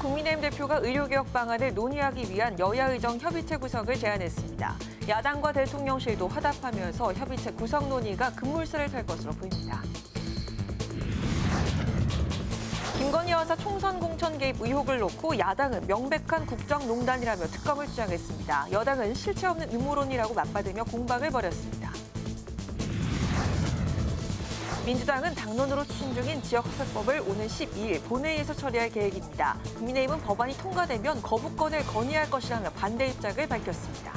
국민의힘 대표가 의료개혁 방안을 논의하기 위한 여야의정 협의체 구성을 제안했습니다. 야당과 대통령실도 화답하면서 협의체 구성 논의가 급물살을 탈 것으로 보입니다. 김건희 여사 총선 공천 개입 의혹을 놓고 야당은 명백한 국정농단이라며 특검을 주장했습니다. 여당은 실체 없는 음모론이라고 맞받으며 공방을 벌였습니다. 민주당은 당론으로 추진 중인 지역화폐법을 오는 12일 본회의에서 처리할 계획입니다. 국민의힘은 법안이 통과되면 거부권을 건의할 것이라며 반대 입장을 밝혔습니다.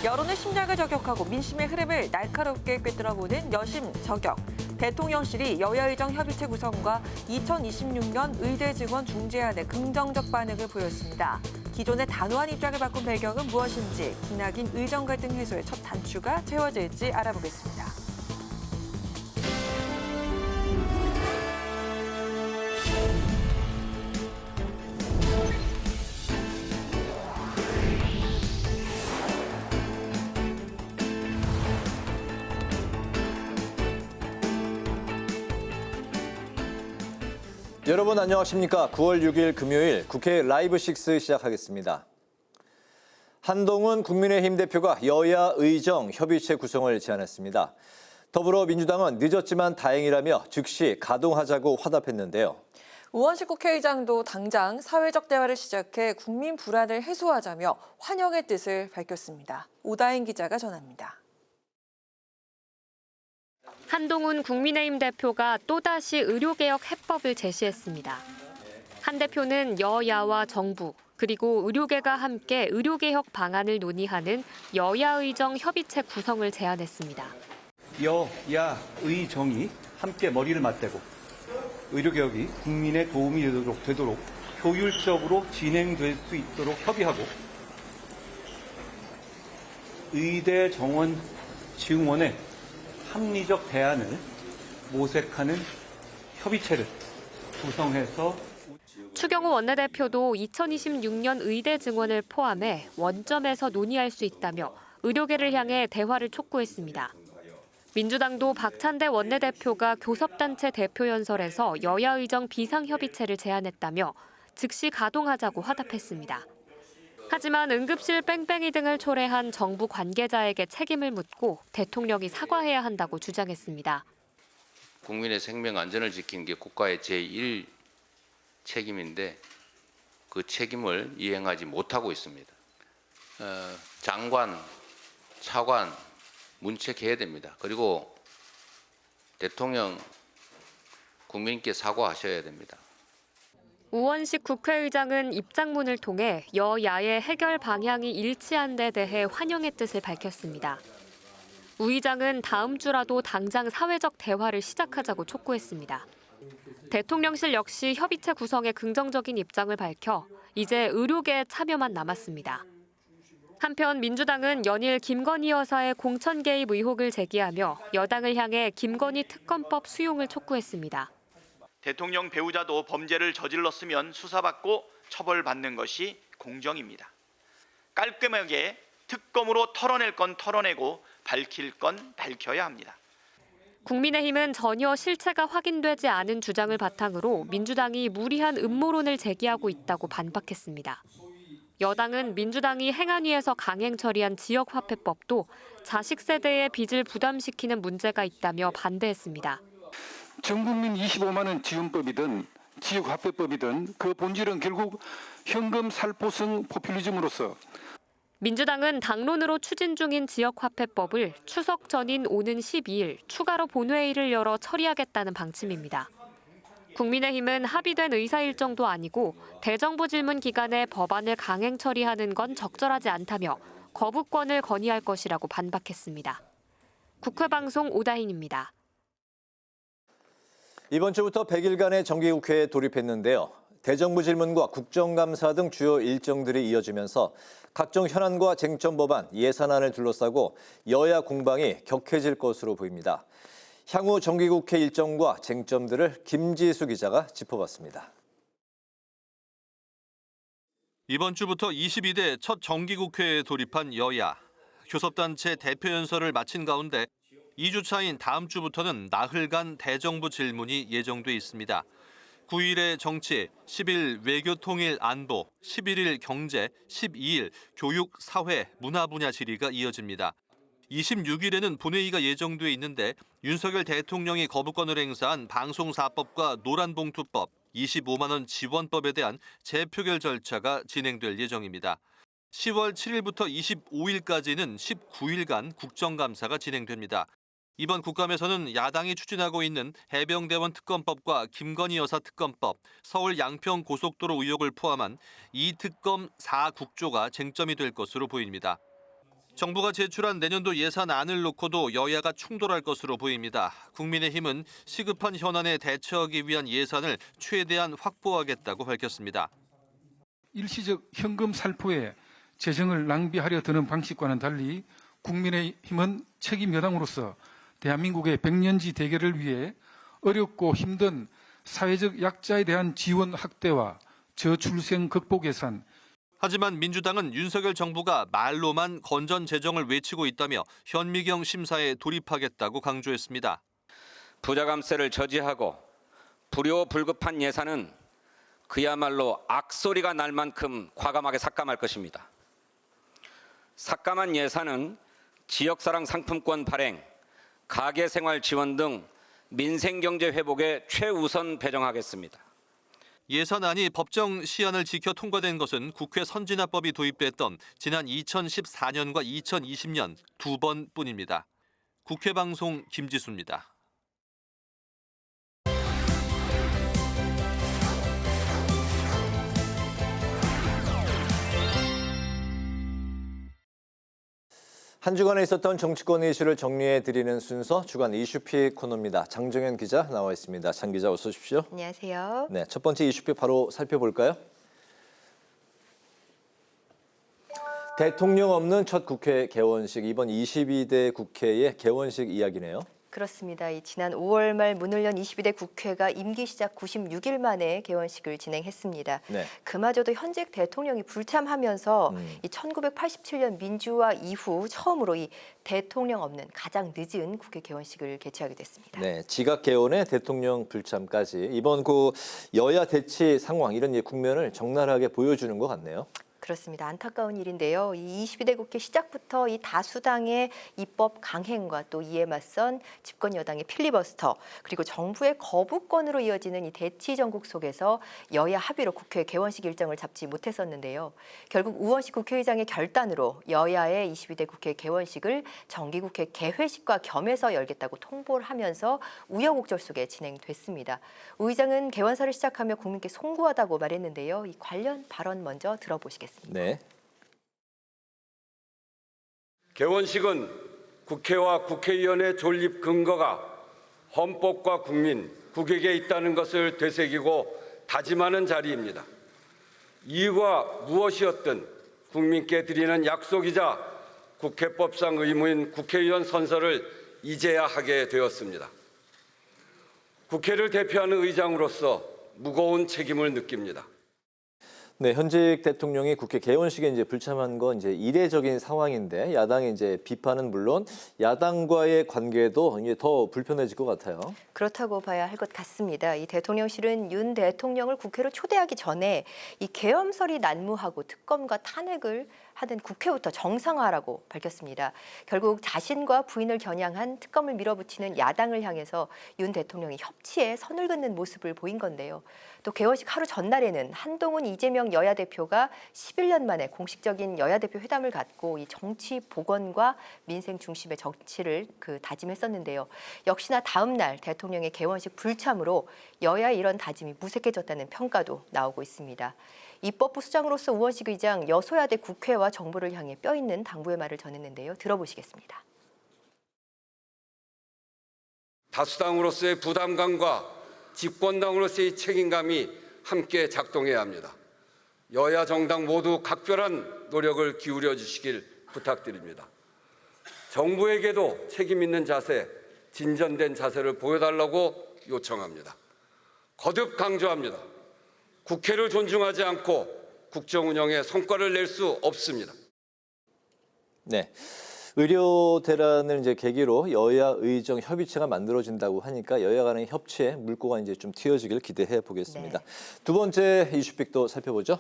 여론의 심장을 저격하고 민심의 흐름을 날카롭게 꿰뚫어보는 여심 저격. 대통령실이 여야의정 협의체 구성과 2026년 의대 증원 중재안에 긍정적 반응을 보였습니다. 기존의 단호한 입장을 바꾼 배경은 무엇인지, 기나긴 의정 갈등 해소의 첫 단추가 채워질지 알아보겠습니다. 여러분 안녕하십니까? 9월 6일 금요일 국회 라이브 6 시작하겠습니다. 한동훈 국민의힘 대표가 여야 의정 협의체 구성을 제안했습니다. 더불어민주당은 늦었지만 다행이라며 즉시 가동하자고 화답했는데요. 우원식 국회의장도 당장 사회적 대화를 시작해 국민 불안을 해소하자며 환영의 뜻을 밝혔습니다. 오다인 기자가 전합니다. 한동훈 국민의힘 대표가 또다시 의료개혁 해법을 제시했습니다. 한 대표는 여야와 정부, 그리고 의료계가 함께 의료개혁 방안을 논의하는 여야의정 협의체 구성을 제안했습니다. 여야 의정이 함께 머리를 맞대고 의료개혁이 국민의 도움이 되도록 효율적으로 진행될 수 있도록 협의하고 의대 정원 증원의 합리적 대안을 모색하는 협의체를 구성해서 추경호 원내대표도 2026년 의대 증원을 포함해 원점에서 논의할 수 있다며 의료계를 향해 대화를 촉구했습니다. 민주당도 박찬대 원내대표가 교섭단체 대표연설에서 여야의정 비상협의체를 제안했다며 즉시 가동하자고 화답했습니다. 하지만 응급실 뺑뺑이 등을 초래한 정부 관계자에게 책임을 묻고 대통령이 사과해야 한다고 주장했습니다. 국민의 생명 안전을 지키는 게 국가의 제1 책임인데 그 책임을 이행하지 못하고 있습니다. 장관, 차관 문책해야 됩니다. 그리고 대통령 국민께 사과하셔야 됩니다. 우원식 국회의장은 입장문을 통해 여야의 해결 방향이 일치한 데 대해 환영의 뜻을 밝혔습니다. 우 의장은 다음 주라도 당장 사회적 대화를 시작하자고 촉구했습니다. 대통령실 역시 협의체 구성에 긍정적인 입장을 밝혀 이제 의료계의 참여만 남았습니다. 한편 민주당은 연일 김건희 여사의 공천 개입 의혹을 제기하며 여당을 향해 김건희 특검법 수용을 촉구했습니다. 대통령 배우자도 범죄를 저질렀으면 수사받고 처벌받는 것이 공정입니다. 깔끔하게 특검으로 털어낼 건 털어내고 밝힐 건 밝혀야 합니다. 국민의힘은 전혀 실체가 확인되지 않은 주장을 바탕으로 민주당이 무리한 음모론을 제기하고 있다고 반박했습니다. 여당은 민주당이 행안위에서 강행 처리한 지역화폐법도 자식 세대의 빚을 부담시키는 문제가 있다며 반대했습니다. 전 국민 25만 원 지원법이든 지역화폐법이든 그 본질은 결국 현금 살포성 포퓰리즘으로서 민주당은 당론으로 추진 중인 지역화폐법을 추석 전인 오는 12일 추가로 본회의를 열어 처리하겠다는 방침입니다. 국민의힘은 합의된 의사 일정도 아니고 대정부 질문 기간에 법안을 강행 처리하는 건 적절하지 않다며 거부권을 건의할 것이라고 반박했습니다. 국회방송 오다인입니다. 이번 주부터 100일간의 정기국회에 돌입했는데요. 대정부 질문과 국정감사 등 주요 일정들이 이어지면서 각종 현안과 쟁점 법안, 예산안을 둘러싸고 여야 공방이 격해질 것으로 보입니다. 향후 정기국회 일정과 쟁점들을 김지수 기자가 짚어봤습니다. 이번 주부터 22대 첫 정기국회에 돌입한 여야. 교섭단체 대표연설을 마친 가운데 2주 차인 다음 주부터는 나흘간 대정부 질문이 예정돼 있습니다. 9일의 정치, 10일 외교 통일 안보, 11일 경제, 12일 교육, 사회, 문화 분야 질의가 이어집니다. 26일에는 본회의가 예정돼 있는데 윤석열 대통령이 거부권을 행사한 방송사법과 노란봉투법, 25만 원 지원법에 대한 재표결 절차가 진행될 예정입니다. 10월 7일부터 25일까지는 19일간 국정감사가 진행됩니다. 이번 국감에서는 야당이 추진하고 있는 해병대원 특검법과 김건희 여사 특검법, 서울 양평 고속도로 의혹을 포함한 2특검 4국조가 쟁점이 될 것으로 보입니다. 정부가 제출한 내년도 예산안을 놓고도 여야가 충돌할 것으로 보입니다. 국민의힘은 시급한 현안에 대처하기 위한 예산을 최대한 확보하겠다고 밝혔습니다. 일시적 현금 살포에 재정을 낭비하려 드는 방식과는 달리 국민의힘은 책임 여당으로서 대한민국의 백년지 대계를 위해 어렵고 힘든 사회적 약자에 대한 지원 확대와 저출생 극복 예산. 하지만 민주당은 윤석열 정부가 말로만 건전 재정을 외치고 있다며 현미경 심사에 돌입하겠다고 강조했습니다. 부자감세를 저지하고 불효불급한 예산은 그야말로 악소리가 날 만큼 과감하게 삭감할 것입니다. 삭감한 예산은 지역사랑 상품권 발행, 가계생활 지원 등 민생경제 회복에 최우선 배정하겠습니다. 예산안이 법정 시한을 지켜 통과된 것은 국회 선진화법이 도입됐던 지난 2014년과 2020년 두 번뿐입니다. 국회 방송 김지수입니다. 한 주간에 있었던 정치권 이슈를 정리해드리는 순서 주간 이슈픽 코너입니다. 장정현 기자 나와 있습니다. 장 기자 어서 오십시오. 안녕하세요. 네, 첫 번째 이슈픽 바로 살펴볼까요? 대통령 없는 첫 국회 개원식, 이번 22대 국회의 개원식 이야기네요. 그렇습니다. 지난 5월 말 문을 연 22대 국회가 임기 시작 96일 만에 개원식을 진행했습니다. 네. 그마저도 현직 대통령이 불참하면서 이 1987년 민주화 이후 처음으로 이 대통령 없는 가장 늦은 국회 개원식을 개최하게 됐습니다. 네, 지각 개원에 대통령 불참까지 이번 여야 대치 상황 이런 국면을 적나라하게 보여주는 것 같네요. 그렇습니다. 안타까운 일인데요. 이 22대 국회 시작부터 이 다수당의 입법 강행과 또 이에 맞선 집권 여당의 필리버스터 그리고 정부의 거부권으로 이어지는 이 대치 전국 속에서 여야 합의로 국회 개원식 일정을 잡지 못했었는데요. 결국 우원식 국회의장의 결단으로 여야의 22대 국회 개원식을 정기국회 개회식과 겸해서 열겠다고 통보를 하면서 우여곡절 속에 진행됐습니다. 우 의장은 개원사를 시작하며 국민께 송구하다고 말했는데요. 이 관련 발언 먼저 들어보시겠습니다. 네. 개원식은 국회와 국회의원의 존립 근거가 헌법과 국민, 국익에 있다는 것을 되새기고 다짐하는 자리입니다. 이유가 무엇이었든 국민께 드리는 약속이자 국회법상 의무인 국회의원 선서를 이제야 하게 되었습니다. 국회를 대표하는 의장으로서 무거운 책임을 느낍니다. 네, 현직 대통령이 국회 개원식에 불참한 건 이례적인 상황인데 야당의 비판은 물론 야당과의 관계도 더 불편해질 것 같아요. 그렇다고 봐야 할 것 같습니다. 이 대통령실은 윤 대통령을 국회로 초대하기 전에 이 계엄설이 난무하고 특검과 탄핵을 하던 국회부터 정상화하라고 밝혔습니다. 결국 자신과 부인을 겨냥한 특검을 밀어붙이는 야당을 향해서 윤 대통령이 협치에 선을 긋는 모습을 보인 건데요. 또 개원식 하루 전날에는 한동훈, 이재명 여야 대표가 11년 만에 공식적인 여야 대표 회담을 갖고 이 정치 복원과 민생 중심의 정치를 다짐했었는데요. 역시나 다음 날 대통령의 개원식 불참으로 여야의 이런 다짐이 무색해졌다는 평가도 나오고 있습니다. 입법부 수장으로서 우원식 의장 여소야대 국회와 정부를 향해 뼈있는 당부의 말을 전했는데요. 들어보시겠습니다. 다수당으로서의 부담감과 집권당으로서의 책임감이 함께 작동해야 합니다. 여야 정당 모두 각별한 노력을 기울여 주시길 부탁드립니다. 정부에게도 책임 있는 자세, 진전된 자세를 보여달라고 요청합니다. 거듭 강조합니다. 국회를 존중하지 않고 국정 운영에 성과를 낼 수 없습니다. 네. 의료 대란을 이제 계기로 여야 의정 협의체가 만들어진다고 하니까 여야 간의 협치에 물꼬가 이제 좀 튀어지길 기대해 보겠습니다. 네. 두 번째 이슈픽도 살펴보죠.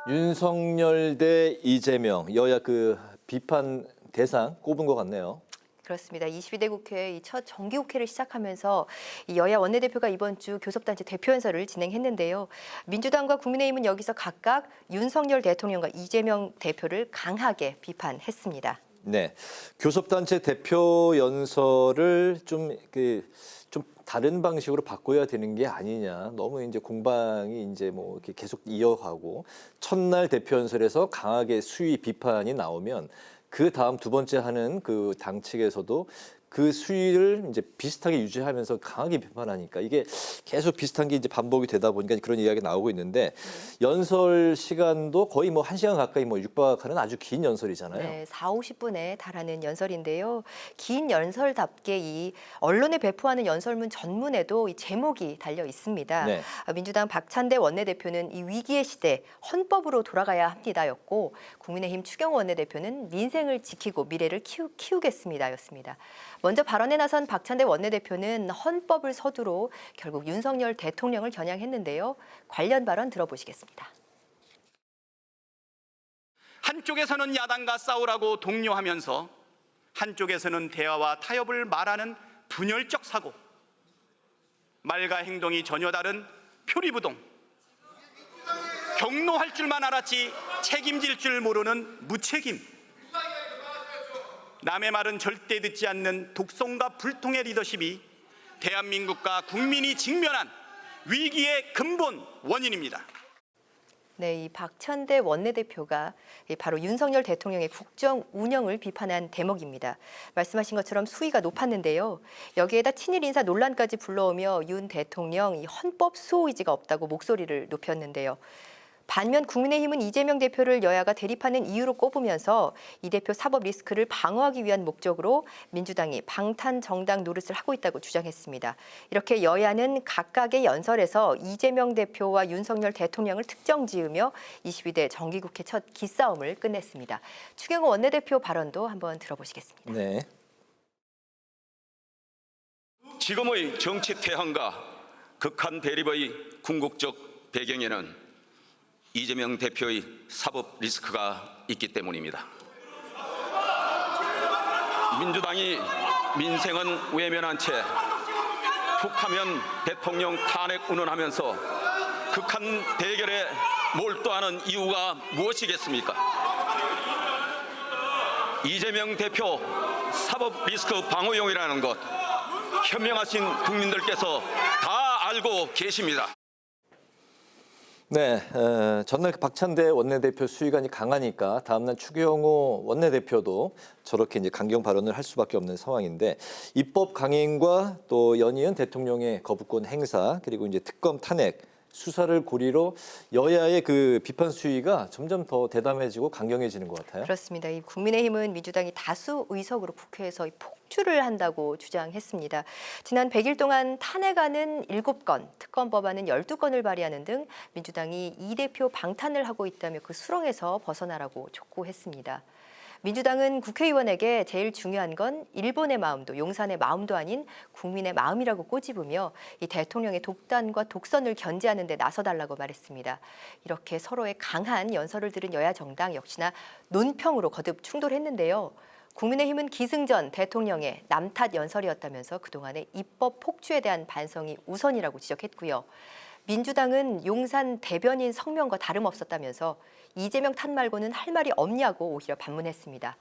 윤석열 대 이재명, 여야 그 비판 대상 꼽은 것 같네요. 그렇습니다. 22대 국회 이 첫 정기국회를 시작하면서 이 여야 원내대표가 이번 주 교섭단체 대표연설을 진행했는데요. 민주당과 국민의힘은 여기서 각각 윤석열 대통령과 이재명 대표를 강하게 비판했습니다. 네, 교섭단체 대표 연설을 좀 다른 방식으로 바꿔야 되는 게 아니냐. 너무 이제 공방이 이제 뭐 이렇게 계속 이어가고 첫날 대표 연설에서 강하게 수위 비판이 나오면 그 다음 두 번째 하는 그 당 측에서도 그 수위를 이제 비슷하게 유지하면서 강하게 비판하니까 이게 계속 비슷한 게 이제 반복이 되다 보니까 그런 이야기가 나오고 있는데 연설 시간도 거의 뭐 1시간 가까이 뭐 육박하는 아주 긴 연설이잖아요. 네, 40-50분에 달하는 연설인데요. 긴 연설답게 이 언론에 배포하는 연설문 전문에도 이 제목이 달려 있습니다. 네. 민주당 박찬대 원내대표는 이 위기의 시대 헌법으로 돌아가야 합니다였고 국민의힘 추경호 원내대표는 민생을 지키고 미래를 키우겠습니다였습니다. 먼저 발언에 나선 박찬대 원내대표는 헌법을 서두로 결국 윤석열 대통령을 겨냥했는데요. 관련 발언 들어보시겠습니다. 한쪽에서는 야당과 싸우라고 독려하면서 한쪽에서는 대화와 타협을 말하는 분열적 사고, 말과 행동이 전혀 다른 표리부동, 경노할 줄만 알았지 책임질 줄 모르는 무책임, 남의 말은 절대 듣지 않는 독성과 불통의 리더십이 대한민국과 국민이 직면한 위기의 근본 원인입니다. 네, 이 박찬대 원내대표가 바로 윤석열 대통령의 국정 운영을 비판한 대목입니다. 말씀하신 것처럼 수위가 높았는데요. 여기에다 친일 인사 논란까지 불러오며 윤 대통령 이 헌법 수호 의지가 없다고 목소리를 높였는데요. 반면 국민의힘은 이재명 대표를 여야가 대립하는 이유로 꼽으면서 이 대표 사법 리스크를 방어하기 위한 목적으로 민주당이 방탄 정당 노릇을 하고 있다고 주장했습니다. 이렇게 여야는 각각의 연설에서 이재명 대표와 윤석열 대통령을 특정지으며 22대 정기국회 첫 기싸움을 끝냈습니다. 추경호 원내대표 발언도 한번 들어보시겠습니다. 네. 지금의 정치 태양과 극한 대립의 궁극적 배경에는 이재명 대표의 사법 리스크가 있기 때문입니다. 민주당이 민생은 외면한 채 툭하면 대통령 탄핵 운운하면서 극한 대결에 몰두하는 이유가 무엇이겠습니까? 이재명 대표 사법 리스크 방어용이라는 것 현명하신 국민들께서 다 알고 계십니다. 네, 전날 박찬대 원내대표 수위관이 강하니까 다음날 추경호 원내대표도 저렇게 이제 강경 발언을 할 수밖에 없는 상황인데 입법 강행과 또 연이은 대통령의 거부권 행사 그리고 이제 특검 탄핵 수사를 고리로 여야의 그 비판 수위가 점점 더 대담해지고 강경해지는 것 같아요. 그렇습니다. 이 국민의힘은 민주당이 다수 의석으로 국회에서 폭주를 한다고 주장했습니다. 지난 100일 동안 탄핵안은 7건, 특검 법안은 12건을 발의하는 등 민주당이 이 대표 방탄을 하고 있다며 그 수렁에서 벗어나라고 촉구했습니다. 민주당은 국회의원에게 제일 중요한 건 일본의 마음도 용산의 마음도 아닌 국민의 마음이라고 꼬집으며 이 대통령의 독단과 독선을 견제하는 데 나서달라고 말했습니다. 이렇게 서로의 강한 연설을 들은 여야 정당 역시나 논평으로 거듭 충돌했는데요. 국민의힘은 기승전 대통령의 남탓 연설이었다면서 그동안의 입법 폭주에 대한 반성이 우선이라고 지적했고요. 민주당은 용산 대변인 성명과 다름없었다면서 이재명 탓 말고는 할 말이 없냐고 오히려 반문했습니다.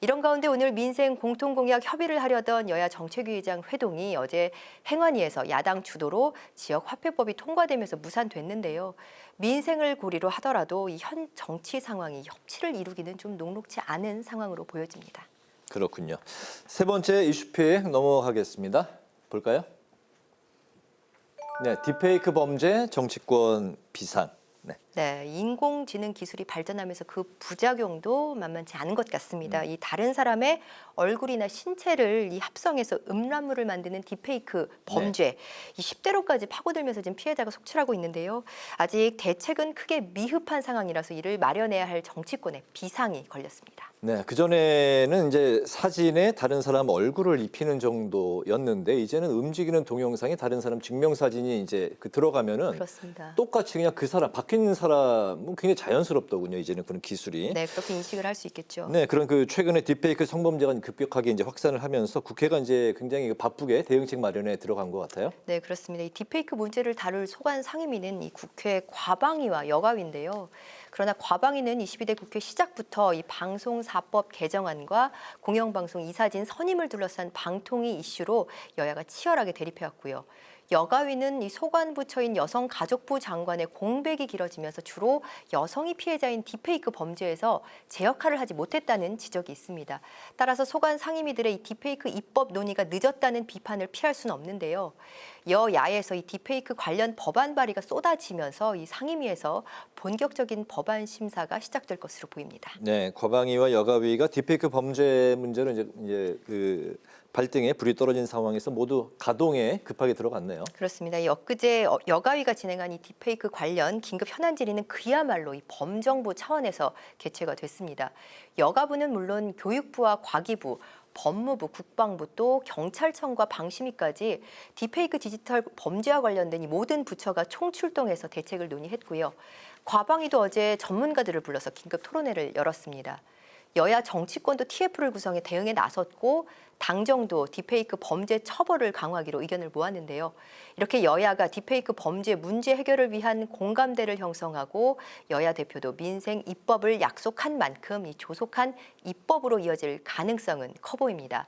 이런 가운데 오늘 민생 공통공약 협의를 하려던 여야 정책위의장 회동이 어제 행안위에서 야당 주도로 지역화폐법이 통과되면서 무산됐는데요. 민생을 고리로 하더라도 이 현 정치 상황이 협치를 이루기는 좀 녹록지 않은 상황으로 보여집니다. 그렇군요. 세 번째 이슈픽 넘어가겠습니다. 볼까요? 네, 딥페이크 범죄 정치권 비상. 네. 네, 인공지능 기술이 발전하면서 그 부작용도 만만치 않은 것 같습니다. 이 다른 사람의 얼굴이나 신체를 이 합성해서 음란물을 만드는 딥페이크 범죄, 이 10대로까지 파고들면서 지금 피해자가 속출하고 있는데요. 아직 대책은 크게 미흡한 상황이라서 이를 마련해야 할 정치권의 비상이 걸렸습니다. 네, 그전에는 이제 사진에 다른 사람 얼굴을 입히는 정도였는데 이제는 움직이는 동영상에 다른 사람 증명사진이 이제 들어가면은 그렇습니다. 똑같이 그냥 그 사람, 박혀 있는 사람은 굉장히 자연스럽더군요. 이제는 그런 기술이. 네, 그렇게 인식을 할 수 있겠죠. 네, 그런 최근에 딥페이크 성범죄가 급격하게 이제 확산을 하면서 국회가 이제 굉장히 바쁘게 대응책 마련에 들어간 것 같아요. 네, 그렇습니다. 이 딥페이크 문제를 다룰 소관 상임위는 이 국회 과방위와 여가위인데요. 그러나 과방위는 22대 국회 시작부터 이 방송사법 개정안과 공영방송 이사진 선임을 둘러싼 방통위 이슈로 여야가 치열하게 대립해왔고요. 여가위는 이 소관부처인 여성가족부 장관의 공백이 길어지면서 주로 여성이 피해자인 딥페이크 범죄에서 제 역할을 하지 못했다는 지적이 있습니다. 따라서 소관 상임위들의 이 딥페이크 입법 논의가 늦었다는 비판을 피할 수는 없는데요. 여야에서 이 딥페이크 관련 법안 발의가 쏟아지면서 이 상임위에서 본격적인 법안 심사가 시작될 것으로 보입니다. 네, 과방위와 여가위가 딥페이크 범죄 문제로 이제 발등에 불이 떨어진 상황에서 모두 가동에 급하게 들어갔네요. 그렇습니다. 이 엊그제 여가위가 진행한 이 딥페이크 관련 긴급 현안 질의는 그야말로 이 범정부 차원에서 개최가 됐습니다. 여가부는 물론 교육부와 과기부, 법무부, 국방부 또 경찰청과 방심위까지 딥페이크 디지털 범죄와 관련된 이 모든 부처가 총출동해서 대책을 논의했고요. 과방위도 어제 전문가들을 불러서 긴급 토론회를 열었습니다. 여야 정치권도 TF를 구성해 대응에 나섰고 당정도 딥페이크 범죄 처벌을 강화하기로 의견을 모았는데요. 이렇게 여야가 딥페이크 범죄 문제 해결을 위한 공감대를 형성하고 여야 대표도 민생 입법을 약속한 만큼 이 조속한 입법으로 이어질 가능성은 커 보입니다.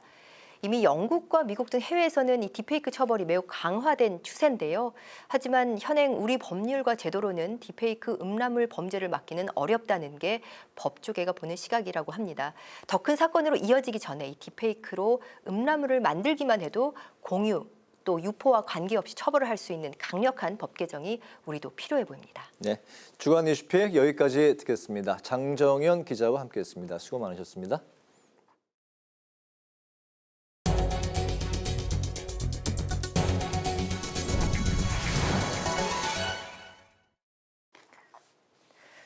이미 영국과 미국 등 해외에서는 이 딥페이크 처벌이 매우 강화된 추세인데요. 하지만 현행 우리 법률과 제도로는 딥페이크 음란물 범죄를 막기는 어렵다는 게 법조계가 보는 시각이라고 합니다. 더 큰 사건으로 이어지기 전에 이 딥페이크로 음란물을 만들기만 해도 공유 또 유포와 관계없이 처벌을 할 수 있는 강력한 법 개정이 우리도 필요해 보입니다. 네, 주간 이슈픽 여기까지 듣겠습니다. 장정현 기자와 함께했습니다. 수고 많으셨습니다.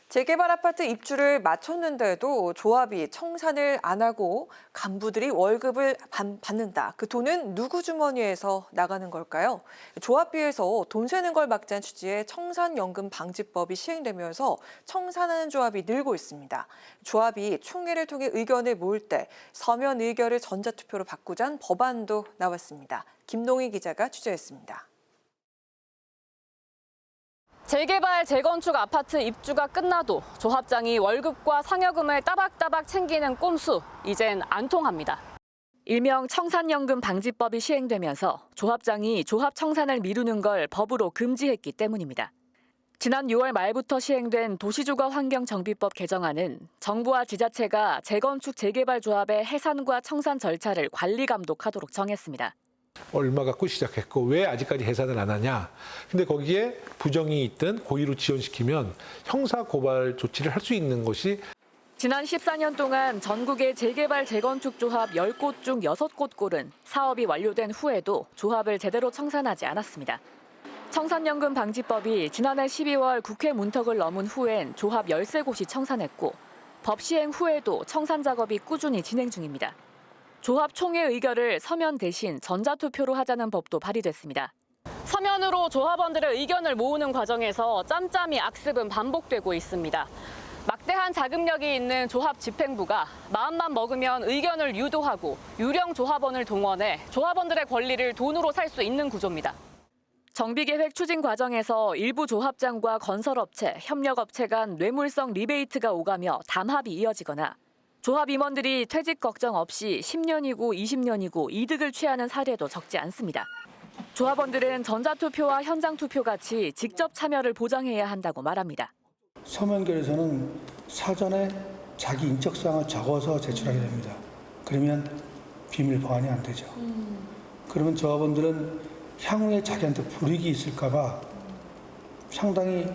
재개발 아파트 입주를 마쳤는데도 조합이 청산을 안 하고 간부들이 월급을 받는다. 그 돈은 누구 주머니에서 나가는 걸까요? 조합비에서 돈 새는 걸 막자는 취지의 청산연금 방지법이 시행되면서 청산하는 조합이 늘고 있습니다. 조합이 총회를 통해 의견을 모을 때 서면 의결을 전자투표로 바꾸자는 법안도 나왔습니다. 김동희 기자가 취재했습니다. 재개발, 재건축 아파트 입주가 끝나도 조합장이 월급과 상여금을 따박따박 챙기는 꼼수, 이젠 안 통합니다. 일명 청산연금 방지법이 시행되면서 조합장이 조합 청산을 미루는 걸 법으로 금지했기 때문입니다. 지난 6월 말부터 시행된 도시주거환경정비법 개정안은 정부와 지자체가 재건축 재개발 조합의 해산과 청산 절차를 관리 감독하도록 정했습니다. 얼마 갖고 시작했고 왜 아직까지 해산을 안 하냐. 근데 거기에 부정이 있든 고의로 지연시키면 형사 고발 조치를 할 수 있는 것이 지난 14년 동안 전국의 재개발 재건축 조합 10곳 중 6곳 꼴은 사업이 완료된 후에도 조합을 제대로 청산하지 않았습니다. 청산연금 방지법이 지난해 12월 국회 문턱을 넘은 후엔 조합 13곳이 청산했고 법 시행 후에도 청산 작업이 꾸준히 진행 중입니다. 조합 총회 의결을 서면 대신 전자투표로 하자는 법도 발의됐습니다. 서면으로 조합원들의 의견을 모으는 과정에서 짬짬이 악습은 반복되고 있습니다. 막대한 자금력이 있는 조합 집행부가 마음만 먹으면 의견을 유도하고 유령 조합원을 동원해 조합원들의 권리를 돈으로 살 수 있는 구조입니다. 정비계획 추진 과정에서 일부 조합장과 건설업체, 협력업체 간 뇌물성 리베이트가 오가며 담합이 이어지거나 조합 임원들이 퇴직 걱정 없이 10년이고 20년이고 이득을 취하는 사례도 적지 않습니다. 조합원들은 전자투표와 현장투표 같이 직접 참여를 보장해야 한다고 말합니다. 서면결에서는 사전에 자기 인적사항을 적어서 제출하게 됩니다. 그러면 비밀 보안이 안 되죠. 그러면 조합원들은 향후에 자기한테 불이익이 있을까 봐 상당히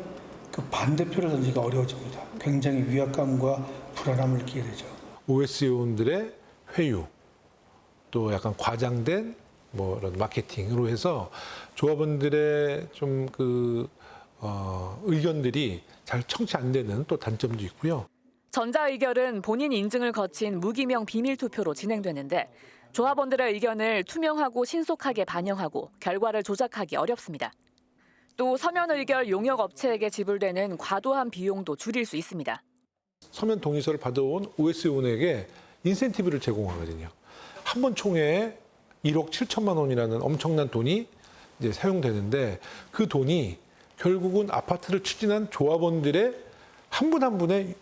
그 반대표를 던지기가 어려워집니다. 굉장히 위압감과 불안함을 느끼게 되죠. OS 요원들의 회유, 또 약간 과장된 뭐 이런 마케팅으로 해서 조합원들의 좀 의견들이 잘 청취 안 되는 또 단점도 있고요. 전자의결은 본인 인증을 거친 무기명 비밀 투표로 진행되는데 조합원들의 의견을 투명하고 신속하게 반영하고 결과를 조작하기 어렵습니다. 또 서면 의결 용역 업체에게 지불되는 과도한 비용도 줄일 수 있습니다. 서면 동의서를 받아온 OS 요원에게 인센티브를 제공하거든요. 한 번 총회에 1억 7천만 원이라는 엄청난 돈이 이제 사용되는데 그 돈이 결국은 아파트를 추진한 조합원들의 한 분 한 분의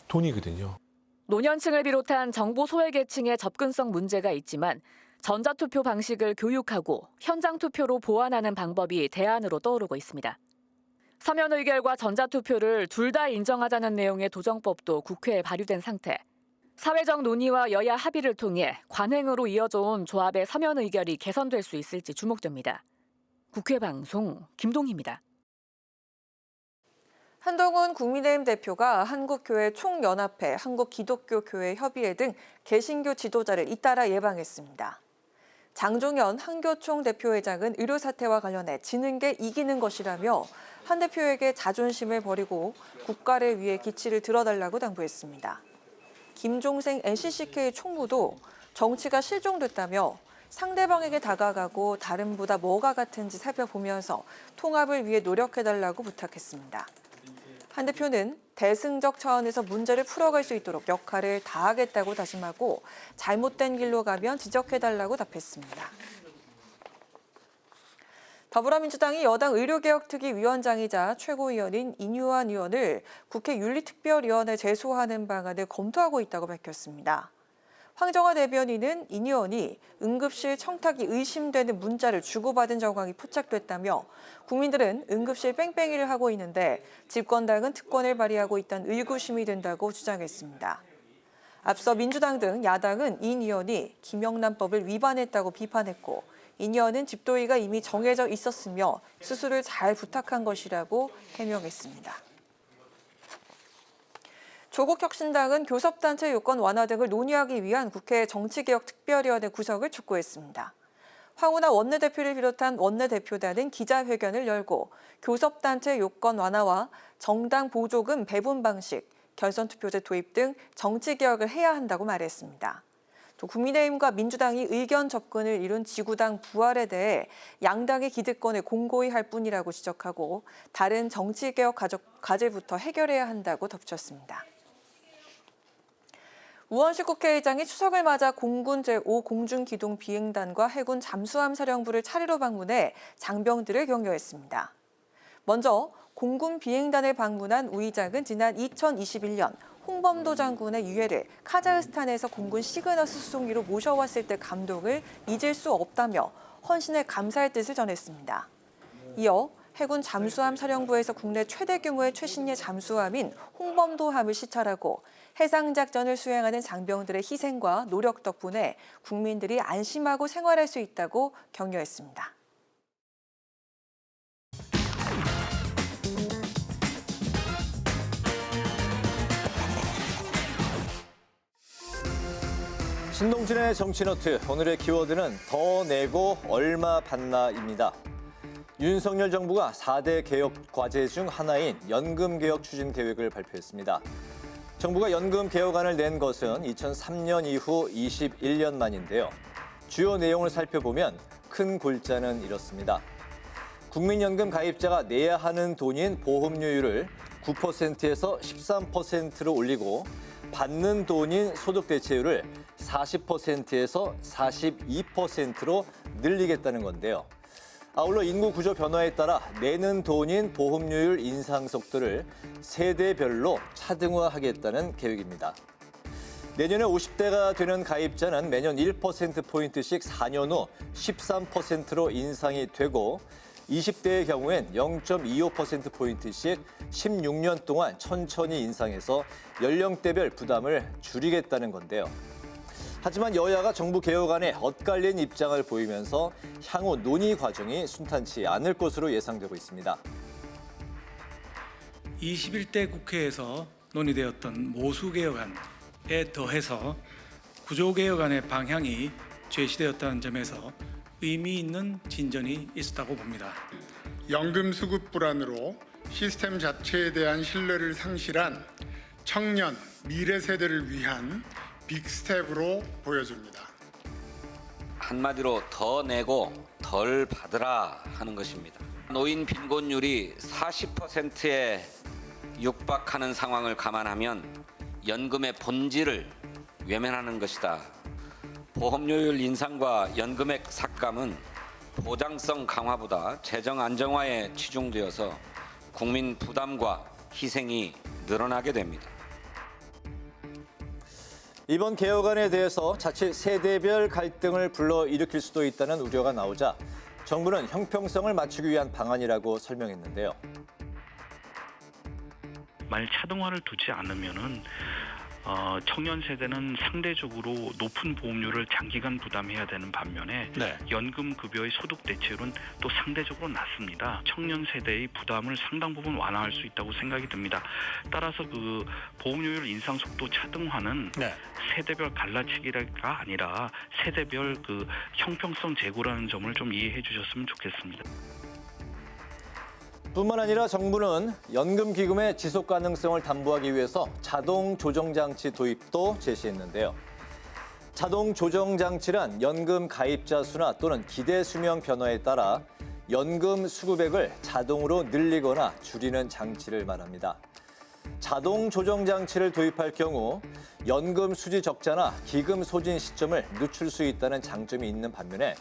돈이거든요. 노년층을 비롯한 정보 소외계층의 접근성 문제가 있지만 전자투표 방식을 교육하고 현장 투표로 보완하는 방법이 대안으로 떠오르고 있습니다. 서면 의결과 전자투표를 둘 다 인정하자는 내용의 도정법도 국회에 발의된 상태. 사회적 논의와 여야 합의를 통해 관행으로 이어져 온 조합의 서면 의결이 개선될 수 있을지 주목됩니다. 국회 방송 김동희입니다. 한동훈 국민의힘 대표가 한국교회 총연합회, 한국기독교교회 협의회 등 개신교 지도자를 잇따라 예방했습니다. 장종현 한교총 대표회장은 의료 사태와 관련해 지는 게 이기는 것이라며 한 대표에게 자존심을 버리고 국가를 위해 기치를 들어달라고 당부했습니다. 김종생 NCCK 총무도 정치가 실종됐다며 상대방에게 다가가고 다른보다 뭐가 같은지 살펴보면서 통합을 위해 노력해달라고 부탁했습니다. 한 대표는 대승적 차원에서 문제를 풀어갈 수 있도록 역할을 다하겠다고 다짐하고 잘못된 길로 가면 지적해달라고 답했습니다. 더불어민주당이 여당 의료개혁특위위원장이자 최고위원인 인유한 의원을 국회 윤리특별위원회에 제소하는 방안을 검토하고 있다고 밝혔습니다. 황정화 대변인은 인 의원이 응급실 청탁이 의심되는 문자를 주고받은 정황이 포착됐다며 국민들은 응급실 뺑뺑이를 하고 있는데 집권당은 특권을 발휘하고 있다는 의구심이 든다고 주장했습니다. 앞서 민주당 등 야당은 인 의원이 김영란법을 위반했다고 비판했고 인 의원은 집도의가 이미 정해져 있었으며 수술을 잘 부탁한 것이라고 해명했습니다. 조국혁신당은 교섭단체 요건 완화 등을 논의하기 위한 국회 정치개혁특별위원회 구성을 촉구했습니다. 황운하 원내대표를 비롯한 원내대표단은 기자회견을 열고 교섭단체 요건 완화와 정당 보조금 배분 방식, 결선투표제 도입 등 정치개혁을 해야 한다고 말했습니다. 또 국민의힘과 민주당이 의견 접근을 이룬 지구당 부활에 대해 양당의 기득권을 공고히 할 뿐이라고 지적하고 다른 정치개혁 과제부터 해결해야 한다고 덧붙였습니다. 우원식 국회의장이 추석을 맞아 공군 제5공중기동 비행단과 해군 잠수함 사령부를 차례로 방문해 장병들을 격려했습니다. 먼저 공군 비행단을 방문한 우 의장은 지난 2021년 홍범도 장군의 유해를 카자흐스탄에서 공군 시그너스 수송기로 모셔왔을 때 감동을 잊을 수 없다며 헌신에 감사의 뜻을 전했습니다. 이어 해군 잠수함 사령부에서 국내 최대 규모의 최신의 잠수함인 홍범도함을 시찰하고 해상작전을 수행하는 장병들의 희생과 노력 덕분에 국민들이 안심하고 생활할 수 있다고 격려했습니다. 신동진의 정치노트, 오늘의 키워드는 더 내고 얼마 받나입니다. 윤석열 정부가 4대 개혁 과제 중 하나인 연금개혁 추진 계획을 발표했습니다. 정부가 연금 개혁안을 낸 것은 2003년 이후 21년 만인데요. 주요 내용을 살펴보면 큰 골자는 이렇습니다. 국민연금 가입자가 내야 하는 돈인 보험료율을 9%에서 13%로 올리고 받는 돈인 소득대체율을 40%에서 42%로 늘리겠다는 건데요. 아울러 인구 구조 변화에 따라 내는 돈인 보험료율 인상 속도를 세대별로 차등화하겠다는 계획입니다. 내년에 50대가 되는 가입자는 매년 1%포인트씩 4년 후 13%로 인상이 되고 20대의 경우엔 0.25%포인트씩 16년 동안 천천히 인상해서 연령대별 부담을 줄이겠다는 건데요. 하지만 여야가 정부 개혁안에 엇갈린 입장을 보이면서 향후 논의 과정이 순탄치 않을 것으로 예상되고 있습니다. 21대 국회에서 논의되었던 모수개혁안에 더해서 구조개혁안의 방향이 제시되었다는 점에서 의미 있는 진전이 있었다고 봅니다. 연금 수급 불안으로 시스템 자체에 대한 신뢰를 상실한 청년, 미래 세대를 위한 빅스텝으로 보여집니다. 한마디로 더 내고 덜 받으라 하는 것입니다. 노인 빈곤율이 40%에 육박하는 상황을 감안하면 연금의 본질을 외면하는 것이다. 보험료율 인상과 연금액 삭감은 보장성 강화보다 재정 안정화에 치중되어서 국민 부담과 희생이 늘어나게 됩니다. 이번 개혁안에 대해서 자칫 세대별 갈등을 불러일으킬 수도 있다는 우려가 나오자 정부는 형평성을 맞추기 위한 방안이라고 설명했는데요. 만약 차등화를 두지 않으면은 청년 세대는 상대적으로 높은 보험료를 장기간 부담해야 되는 반면에 연금 급여의 소득 대체율은 또 상대적으로 낮습니다. 청년 세대의 부담을 상당 부분 완화할 수 있다고 생각이 듭니다. 따라서 그 보험료율 인상 속도 차등화는 세대별 갈라치기가 아니라 세대별 그 형평성 제고라는 점을 좀 이해해 주셨으면 좋겠습니다. 뿐만 아니라 정부는 연금기금의 지속 가능성을 담보하기 위해서 자동 조정장치 도입도 제시했는데요. 자동 조정장치란 연금 가입자 수나 또는 기대 수명 변화에 따라 연금 수급액을 자동으로 늘리거나 줄이는 장치를 말합니다. 자동 조정장치를 도입할 경우 연금 수지 적자나 기금 소진 시점을 늦출 수 있다는 장점이 있는 반면에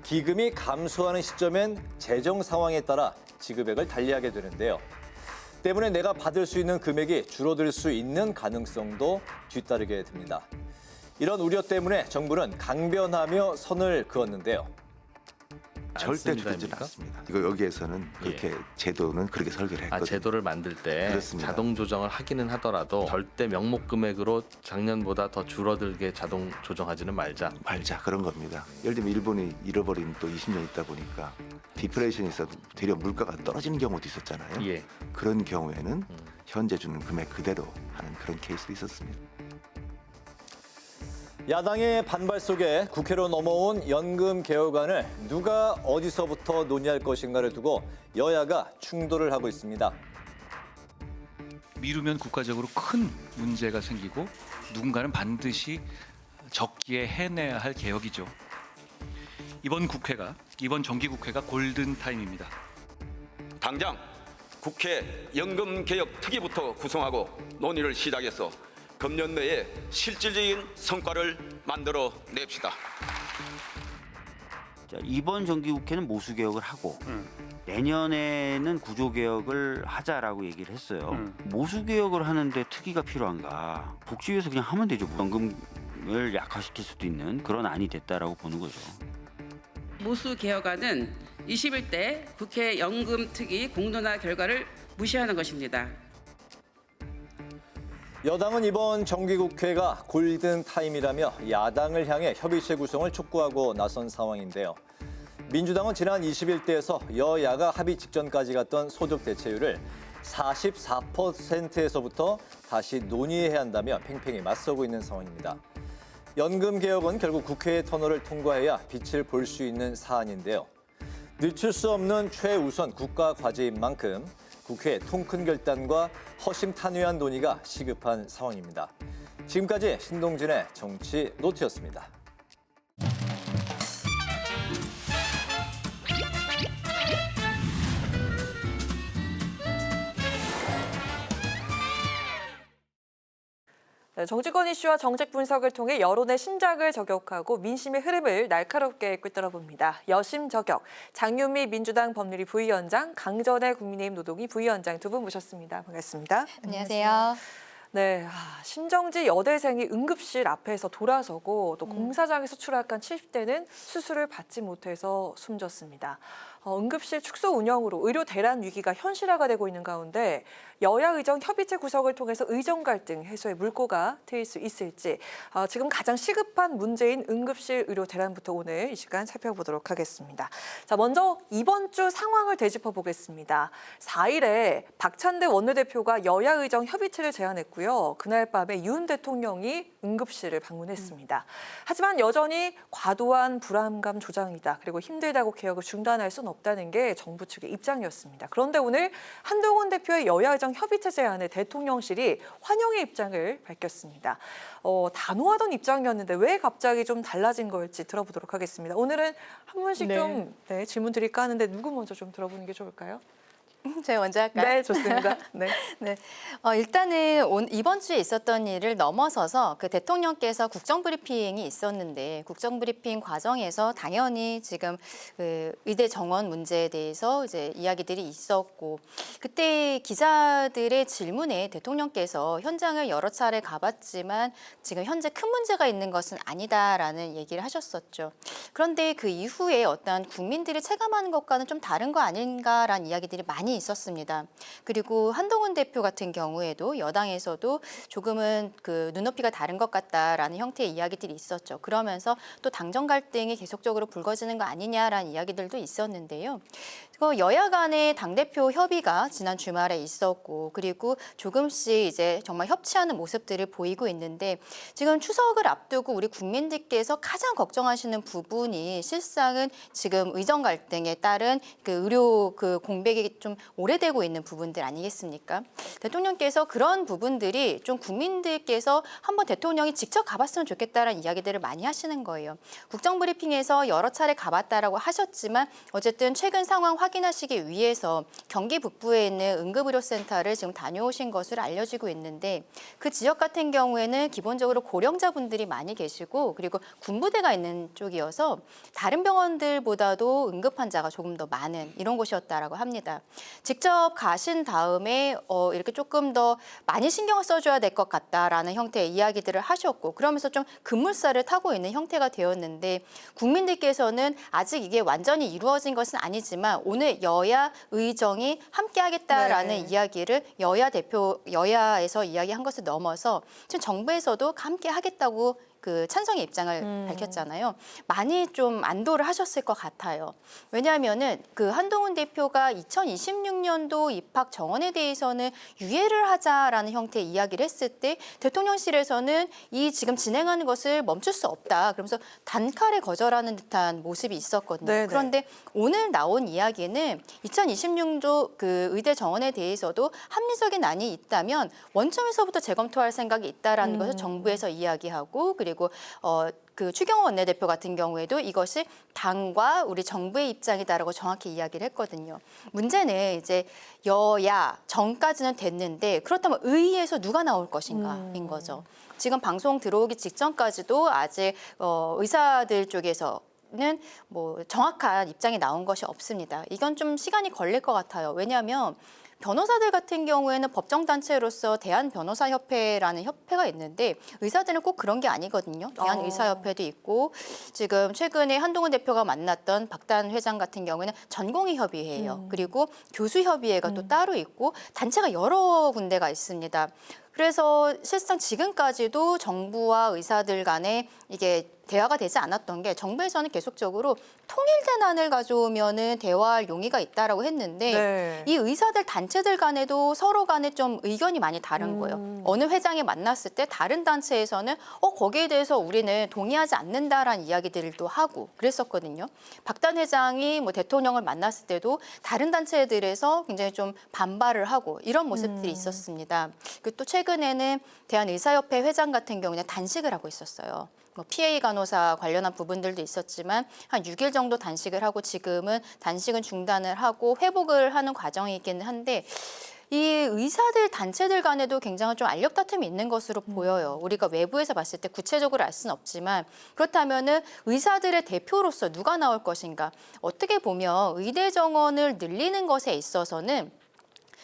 기금이 감소하는 시점엔 재정 상황에 따라 지급액을 달리하게 되는데요. 때문에 내가 받을 수 있는 금액이 줄어들 수 있는 가능성도 뒤따르게 됩니다. 이런 우려 때문에 정부는 강변하며 선을 그었는데요. 절대 줄이지 않습니다. 이거 여기에서는 그렇게 제도는 그렇게 설계를 했거든요. 제도를 만들 때 그렇습니다. 자동 조정을 하기는 하더라도 절대 명목 금액으로 작년보다 더 줄어들게 자동 조정하지는 말자. 그런 겁니다. 예를 들면 일본이 잃어버린 또 20년 있다 보니까 디플레이션이 있어도 되려 물가가 떨어지는 경우도 있었잖아요. 그런 경우에는 현재 주는 금액 그대로 하는 그런 케이스도 있었습니다. 야당의 반발 속에 국회로 넘어온 연금 개혁안을 누가 어디서부터 논의할 것인가를 두고 여야가 충돌을 하고 있습니다. 미루면 국가적으로 큰 문제가 생기고 누군가는 반드시 적기에 해내야 할 개혁이죠. 이번 정기국회가 골든타임입니다. 당장 국회 연금개혁특위부터 구성하고 논의를 시작해서 금년 내에 실질적인 성과를 만들어 냅시다. 자, 이번 정기국회는 모수개혁을 하고 내년에는 구조개혁을 하자라고 얘기를 했어요. 모수개혁을 하는데 특위가 필요한가? 복지위에서 그냥 하면 되죠. 연금을 약화시킬 수도 있는 그런 안이 됐다라고 보는 거죠. 모수개혁안은 21대 국회 연금특위 공론화 결과를 무시하는 것입니다. 여당은 이번 정기국회가 골든타임이라며 야당을 향해 협의체 구성을 촉구하고 나선 상황인데요. 민주당은 지난 21대에서 여야가 합의 직전까지 갔던 소득 대체율을 44%에서부터 다시 논의해야 한다며 팽팽히 맞서고 있는 상황입니다. 연금 개혁은 결국 국회의 터널을 통과해야 빛을 볼 수 있는 사안인데요. 늦출 수 없는 최우선 국가 과제인 만큼 국회의 통큰 결단과 허심탄회한 논의가 시급한 상황입니다. 지금까지 신동진의 정치 노트였습니다. 정치권 이슈와 정책 분석을 통해 여론의 심장을 저격하고 민심의 흐름을 날카롭게 꿰뚫어봅니다. 여심 저격, 장윤미 민주당 법률위 부위원장, 강전의 국민의힘 노동위 부위원장 두 분 모셨습니다. 반갑습니다. 안녕하세요. 네, 신정지 여대생이 응급실 앞에서 돌아서고 또 공사장에서 출학한 70대는 수술을 받지 못해서 숨졌습니다. 응급실 축소 운영으로 의료 대란 위기가 현실화가 되고 있는 가운데 여야 의정 협의체 구성을 통해서 의정 갈등 해소의 물꼬가 트일 수 있을지 지금 가장 시급한 문제인 응급실 의료 대란부터 오늘 이 시간 살펴보도록 하겠습니다. 자, 먼저 이번 주 상황을 되짚어 보겠습니다. 4일에 박찬대 원내대표가 여야 의정 협의체를 제안했고요. 그날 밤에 윤 대통령이 응급실을 방문했습니다. 하지만 여전히 과도한 불안감 조장이다. 그리고 힘들다고 개혁을 중단할 수는 없다는 게 정부 측의 입장이었습니다. 그런데 오늘 한동훈 대표의 여야 의정 협의체 제안에 대통령실이 환영의 입장을 밝혔습니다. 단호하던 입장이었는데 왜 갑자기 좀 달라진 걸지 들어보도록 하겠습니다. 오늘은 한 분씩 좀 질문 드릴까 하는데 누구 먼저 좀 들어보는 게 좋을까요? 제가 먼저 할까요? 네, 좋습니다. 네. 네. 일단은 이번 주에 있었던 일을 넘어서서 그 대통령께서 국정브리핑이 있었는데 국정브리핑 과정에서 당연히 지금 그 의대 정원 문제에 대해서 이제 이야기들이 있었고 그때 기자들의 질문에 대통령께서 현장을 여러 차례 가봤지만 지금 현재 큰 문제가 있는 것은 아니다라는 얘기를 하셨었죠. 그런데 그 이후에 어떤 국민들이 체감하는 것과는 좀 다른 거 아닌가라는 이야기들이 많이 있었습니다. 그리고 한동훈 대표 같은 경우에도 여당에서도 조금은 그 눈높이가 다른 것 같다라는 형태의 이야기들이 있었죠. 그러면서 또 당정 갈등이 계속적으로 불거지는 거 아니냐라는 이야기들도 있었는데요. 여야 간의 당대표 협의가 지난 주말에 있었고 그리고 조금씩 이제 정말 협치하는 모습들을 보이고 있는데 지금 추석을 앞두고 우리 국민들께서 가장 걱정하시는 부분이 실상은 지금 의정 갈등에 따른 그 의료 그 공백이 좀 오래되고 있는 부분들 아니겠습니까? 대통령께서 그런 부분들이 좀 국민들께서 한번 대통령이 직접 가봤으면 좋겠다라는 이야기들을 많이 하시는 거예요. 국정브리핑에서 여러 차례 가봤다라고 하셨지만 어쨌든 최근 상황 확인하시기 위해서 경기 북부에 있는 응급의료센터를 지금 다녀오신 것으로 알려지고 있는데 그 지역 같은 경우에는 기본적으로 고령자분들이 많이 계시고 그리고 군부대가 있는 쪽이어서 다른 병원들보다도 응급 환자가 조금 더 많은 이런 곳이었다라고 합니다. 직접 가신 다음에 이렇게 조금 더 많이 신경을 써줘야 될 것 같다라는 형태의 이야기들을 하셨고 그러면서 좀 급물살을 타고 있는 형태가 되었는데 국민들께서는 아직 이게 완전히 이루어진 것은 아니지만 오늘 여야 의정이 함께하겠다라는 이야기를 여야에서 이야기한 것을 넘어서 지금 정부에서도 함께하겠다고 그 찬성의 입장을 밝혔잖아요. 많이 좀 안도를 하셨을 것 같아요. 왜냐하면은 그 한동훈 대표가 2026년도 입학 정원에 대해서는 유예를 하자라는 형태의 이야기를 했을 때 대통령실에서는 이 지금 진행하는 것을 멈출 수 없다. 그러면서 단칼에 거절하는 듯한 모습이 있었거든요. 네네. 그런데 오늘 나온 이야기는 2026년도 그 의대 정원에 대해서도 합리적인 안이 있다면 원점에서부터 재검토할 생각이 있다라는 것을 정부에서 이야기하고 그리고 그 추경호 원내대표 같은 경우에도 이것이 당과 우리 정부의 입장이다라고 정확히 이야기를 했거든요. 문제는 이제 여야 정까지는 됐는데 그렇다면 의회에서 누가 나올 것인가인 거죠. 지금 방송 들어오기 직전까지도 아직 의사들 쪽에서 는 뭐 정확한 입장이 나온 것이 없습니다. 이건 좀 시간이 걸릴 것 같아요. 왜냐하면 변호사들 같은 경우에는 법정단체로서 대한변호사협회라는 협회가 있는데 의사들은 꼭 그런 게 아니거든요. 대한의사협회도 있고 지금 최근에 한동훈 대표가 만났던 박단 회장 같은 경우에는 전공의협의회예요. 그리고 교수협의회가 또 따로 있고 단체가 여러 군데가 있습니다. 그래서 실상 지금까지도 정부와 의사들 간에 이게 대화가 되지 않았던 게 정부에서는 계속적으로 통일된 안을 가져오면은 대화할 용의가 있다라고 했는데 이 의사들 단체들 간에도 서로 간에 좀 의견이 많이 다른 거예요. 어느 회장이 만났을 때 다른 단체에서는 거기에 대해서 우리는 동의하지 않는다라는 이야기들도 하고 그랬었거든요. 박단 회장이 뭐 대통령을 만났을 때도 다른 단체들에서 굉장히 좀 반발을 하고 이런 모습들이 있었습니다. 그리고 또 최근에는 대한의사협회 회장 같은 경우는 단식을 하고 있었어요. 뭐 PA 간호사 관련한 부분들도 있었지만 한 6일 정도 단식을 하고 지금은 단식은 중단을 하고 회복을 하는 과정이긴 한데 이 의사들 단체들 간에도 굉장히 좀 알력 다툼이 있는 것으로 보여요. 우리가 외부에서 봤을 때 구체적으로 알 수는 없지만 그렇다면은 의사들의 대표로서 누가 나올 것인가? 어떻게 보면 의대 정원을 늘리는 것에 있어서는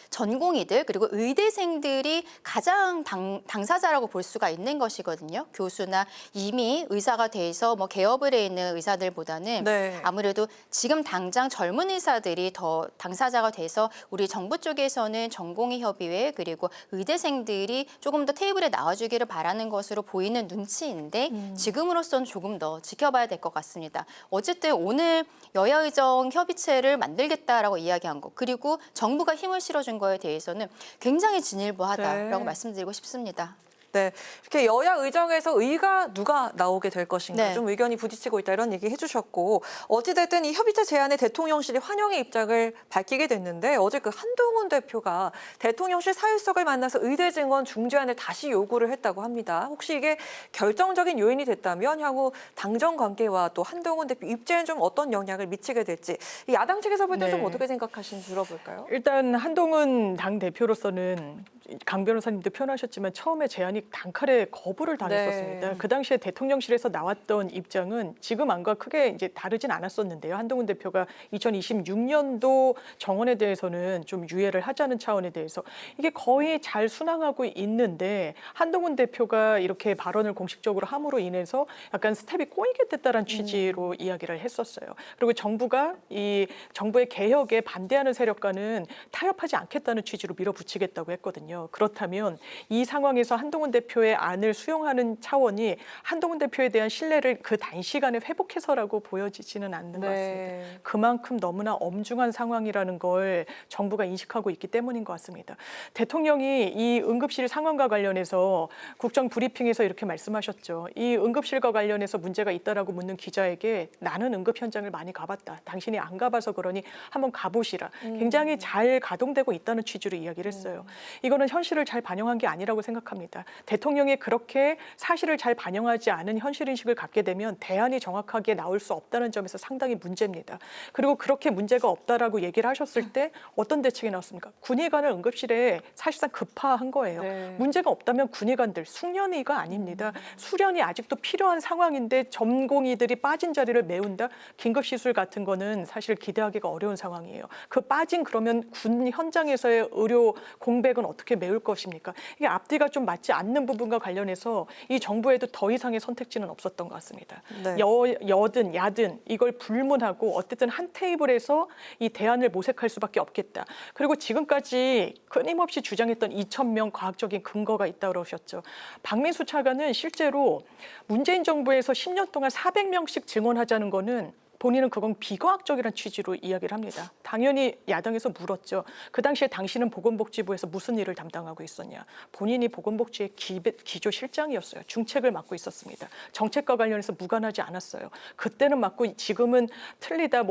전공의들 그리고 의대생들이 가장 당사자라고 볼 수가 있는 것이거든요. 교수나 이미 의사가 돼서 뭐 개업을 해 있는 의사들보다는 네. 아무래도 지금 당장 젊은 의사들이 더 당사자가 돼서 우리 정부 쪽에서는 전공의 협의회 그리고 의대생들이 조금 더 테이블에 나와주기를 바라는 것으로 보이는 눈치인데 지금으로서는 조금 더 지켜봐야 될 것 같습니다. 어쨌든 오늘 여야의정 협의체를 만들겠다라고 이야기한 거 그리고 정부가 힘을 실어준 거에 대해서는 굉장히 진일보하다라고 네. 말씀드리고 싶습니다. 네, 이렇게 여야 의정에서 의가 누가 나오게 될 것인가 네. 좀 의견이 부딪히고 있다 이런 얘기 해주셨고 어찌됐든 이 협의체 제안에 대통령실이 환영의 입장을 밝히게 됐는데 어제 그 한동훈 대표가 대통령실 사유석을 만나서 의대 증원 중재안을 다시 요구를 했다고 합니다. 혹시 이게 결정적인 요인이 됐다면 향후 당정 관계와 또 한동훈 대표 입장에 좀 어떤 영향을 미치게 될지 이 야당 측에서 볼 때 좀 네. 어떻게 생각하시는지 들어볼까요? 일단 한동훈 당 대표로서는 강 변호사님도 표현하셨지만 처음에 제안이 단칼에 거부를 당했었습니다. 네. 그 당시에 대통령실에서 나왔던 입장은 지금 안과 크게 이제 다르진 않았었는데요. 한동훈 대표가 2026년도 정원에 대해서는 좀 유예를 하자는 차원에 대해서 이게 거의 잘 순항하고 있는데 한동훈 대표가 이렇게 발언을 공식적으로 함으로 인해서 약간 스텝이 꼬이게 됐다는 취지로 이야기를 했었어요. 그리고 정부가 이 정부의 개혁에 반대하는 세력과는 타협하지 않겠다는 취지로 밀어붙이겠다고 했거든요. 그렇다면 이 상황에서 한동훈 대표의 안을 수용하는 차원이 한동훈 대표에 대한 신뢰를 그 단시간에 회복해서라고 보여지지는 않는 것 같습니다. 그만큼 너무나 엄중한 상황이라는 걸 정부가 인식하고 있기 때문인 것 같습니다. 대통령이 이 응급실 상황과 관련해서 국정 브리핑에서 이렇게 말씀하셨죠. 이 응급실과 관련해서 문제가 있다라고 묻는 기자에게 나는 응급 현장을 많이 가봤다. 당신이 안 가봐서 그러니 한번 가보시라. 굉장히 잘 가동되고 있다는 취지로 이야기를 했어요. 이거는 현실을 잘 반영한 게 아니라고 생각합니다. 대통령이 그렇게 사실을 잘 반영하지 않은 현실인식을 갖게 되면 대안이 정확하게 나올 수 없다는 점에서 상당히 문제입니다. 그리고 그렇게 문제가 없다라고 얘기를 하셨을 때 어떤 대책이 나왔습니까? 군의관을 응급실에 사실상 급파한 거예요. 네. 문제가 없다면 군의관들 숙련의가 아닙니다. 수련이 아직도 필요한 상황인데 전공의들이 빠진 자리를 메운다? 긴급시술 같은 거는 사실 기대하기가 어려운 상황이에요. 그 빠진 그러면 군 현장에서의 의료 공백은 어떻게 메울 것입니까? 이게 앞뒤가 좀 맞지 않는 부분과 관련해서 이 정부에도 더 이상의 선택지는 없었던 것 같습니다. 네. 여든 야든 이걸 불문하고 어쨌든 한 테이블에서 이 대안을 모색할 수밖에 없겠다. 그리고 지금까지 끊임없이 주장했던 2,000명 과학적인 근거가 있다고 그러셨죠. 박민수 차관은 실제로 문재인 정부에서 10년 동안 400명씩 증원하자는 거는 본인은 그건 비과학적이라는 취지로 이야기를 합니다. 당연히 야당에서 물었죠. 그 당시에 당신은 보건복지부에서 무슨 일을 담당하고 있었냐. 본인이 보건복지의 기조실장이었어요. 중책을 맡고 있었습니다. 정책과 관련해서 무관하지 않았어요. 그때는 맞고 지금은 틀리다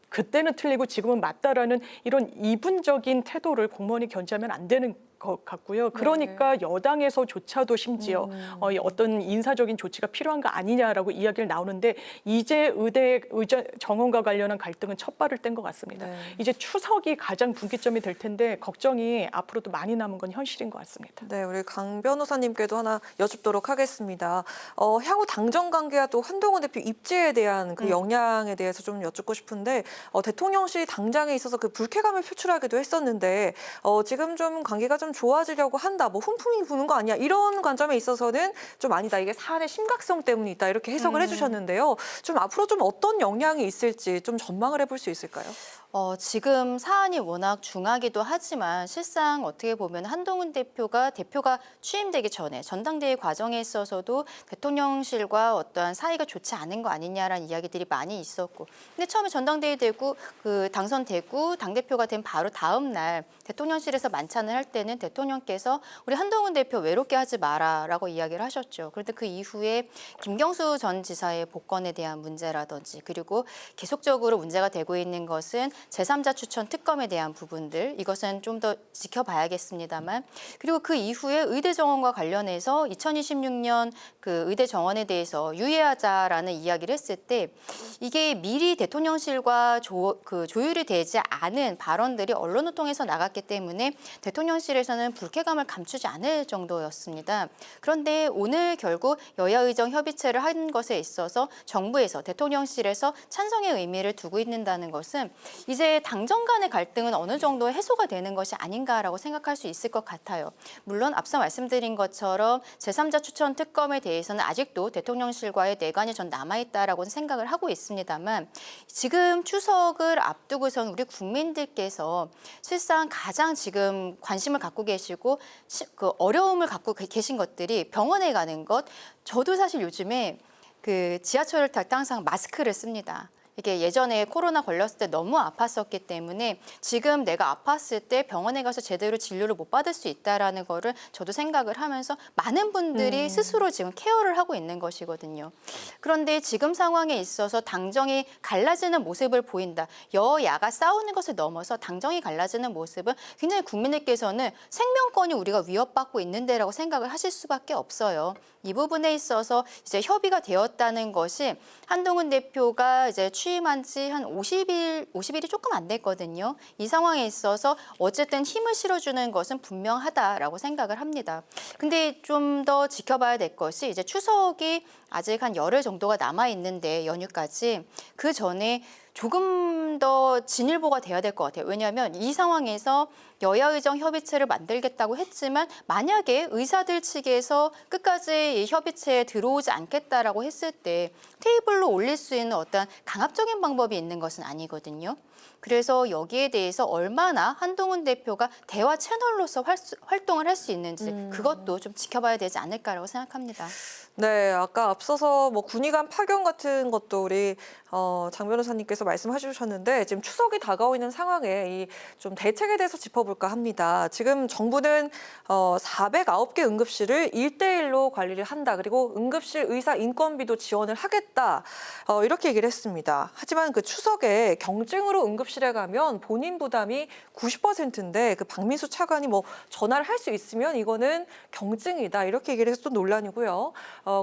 그때는 틀리고 지금은 맞다라는 이런 이분적인 태도를 공무원이 견지하면 안 되는 것 같고요. 그러니까 여당에서조차도 심지어 어떤 인사적인 조치가 필요한 거 아니냐라고 이야기를 나오는데 이제 의대 정원과 관련한 갈등은 첫 발을 뗀 것 같습니다. 이제 추석이 가장 분기점이 될 텐데 걱정이 앞으로도 많이 남은 건 현실인 것 같습니다. 네, 우리 강 변호사님께도 하나 여쭙도록 하겠습니다. 향후 당정 관계와 또 한동훈 대표 입지에 대한 그 영향에 대해서 좀 여쭙고 싶은데 대통령실이 당장에 있어서 그 불쾌감을 표출하기도 했었는데 지금 좀 관계가 좀 좋아지려고 한다, 훈풍이 부는 거 아니야 이런 관점에 있어서는 좀 아니다. 이게 사안의 심각성 때문에 있다 이렇게 해석을 해주셨는데요. 좀 앞으로 좀 어떤 영향이 있을지 좀 전망을 해볼 수 있을까요? 지금 사안이 워낙 중하기도 하지만 실상 어떻게 보면 한동훈 대표가 취임되기 전에 전당대회 과정에 있어서도 대통령실과 어떠한 사이가 좋지 않은 거 아니냐라는 이야기들이 많이 있었고 근데 처음에 전당대회 되고 당선되고 당대표가 된 바로 다음 날 대통령실에서 만찬을 할 때는 대통령께서 우리 한동훈 대표 외롭게 하지 마라라고 이야기를 하셨죠. 그런데 그 이후에 김경수 전 지사의 복권에 대한 문제라든지 그리고 계속적으로 문제가 되고 있는 것은 제3자 추천 특검에 대한 부분들 이것은 좀 더 지켜봐야겠습니다만 그리고 그 이후에 의대 정원과 관련해서 2026년 그 의대 정원에 대해서 유예하자라는 이야기를 했을 때 이게 미리 대통령실과 조율이 되지 않은 발언들이 언론을 통해서 나갔기 때문에 대통령실에서는 불쾌감을 감추지 않을 정도였습니다. 그런데 오늘 결국 여야 의정 협의체를 한 것에 있어서 정부에서 대통령실에서 찬성의 의미를 두고 있는다는 것은 이제 당정 간의 갈등은 어느 정도 해소가 되는 것이 아닌가라고 생각할 수 있을 것 같아요. 물론 앞서 말씀드린 것처럼 제3자 추천 특검에 대해서는 아직도 대통령실과의 내관이 전 남아있다라고 생각을 하고 있습니다만 지금 추석을 앞두고선 우리 국민들께서 실상 가장 지금 관심을 갖고 계시고 그 어려움을 갖고 계신 것들이 병원에 가는 것. 저도 사실 요즘에 그 지하철을 탈 때 항상 마스크를 씁니다. 이게 예전에 코로나 걸렸을 때 너무 아팠었기 때문에 지금 내가 아팠을 때 병원에 가서 제대로 진료를 못 받을 수 있다라는 거를 저도 생각을 하면서 많은 분들이 스스로 지금 케어를 하고 있는 것이거든요. 그런데 지금 상황에 있어서 당정이 갈라지는 모습을 보인다. 여야가 싸우는 것을 넘어서 당정이 갈라지는 모습은 굉장히 국민들께서는 생명권이 우리가 위협받고 있는데라고 생각을 하실 수밖에 없어요. 이 부분에 있어서 이제 협의가 되었다는 것이 한동훈 대표가 이제 취임한 지 한 50일이 조금 안 됐거든요. 이 상황에 있어서 어쨌든 힘을 실어주는 것은 분명하다라고 생각을 합니다. 근데 좀 더 지켜봐야 될 것이 이제 추석이 아직 한 열흘 정도가 남아 있는데 연휴까지 그 전에 조금 더 진일보가 돼야 될 것 같아요. 왜냐하면 이 상황에서 여야 의정 협의체를 만들겠다고 했지만 만약에 의사들 측에서 끝까지 이 협의체에 들어오지 않겠다라고 했을 때 테이블로 올릴 수 있는 어떤 강압적인 방법이 있는 것은 아니거든요. 그래서 여기에 대해서 얼마나 한동훈 대표가 대화 채널로서 활동을 할 수 있는지 그것도 좀 지켜봐야 되지 않을까라고 생각합니다. 네, 아까 앞서서 뭐 군의관 파견 같은 것도 우리 장 변호사님께서 말씀해 주셨는데 지금 추석이 다가오고 있는 상황에 이 좀 대책에 대해서 짚어볼까 합니다. 지금 정부는 409개 응급실을 1대1로 관리를 한다. 그리고 응급실 의사 인건비도 지원을 하겠다. 이렇게 얘기를 했습니다. 하지만 그 추석에 경증으로 응급실에 가면 본인 부담이 90%인데 그 박민수 차관이 뭐 전화를 할 수 있으면 이거는 경증이다. 이렇게 얘기를 해서 또 논란이고요.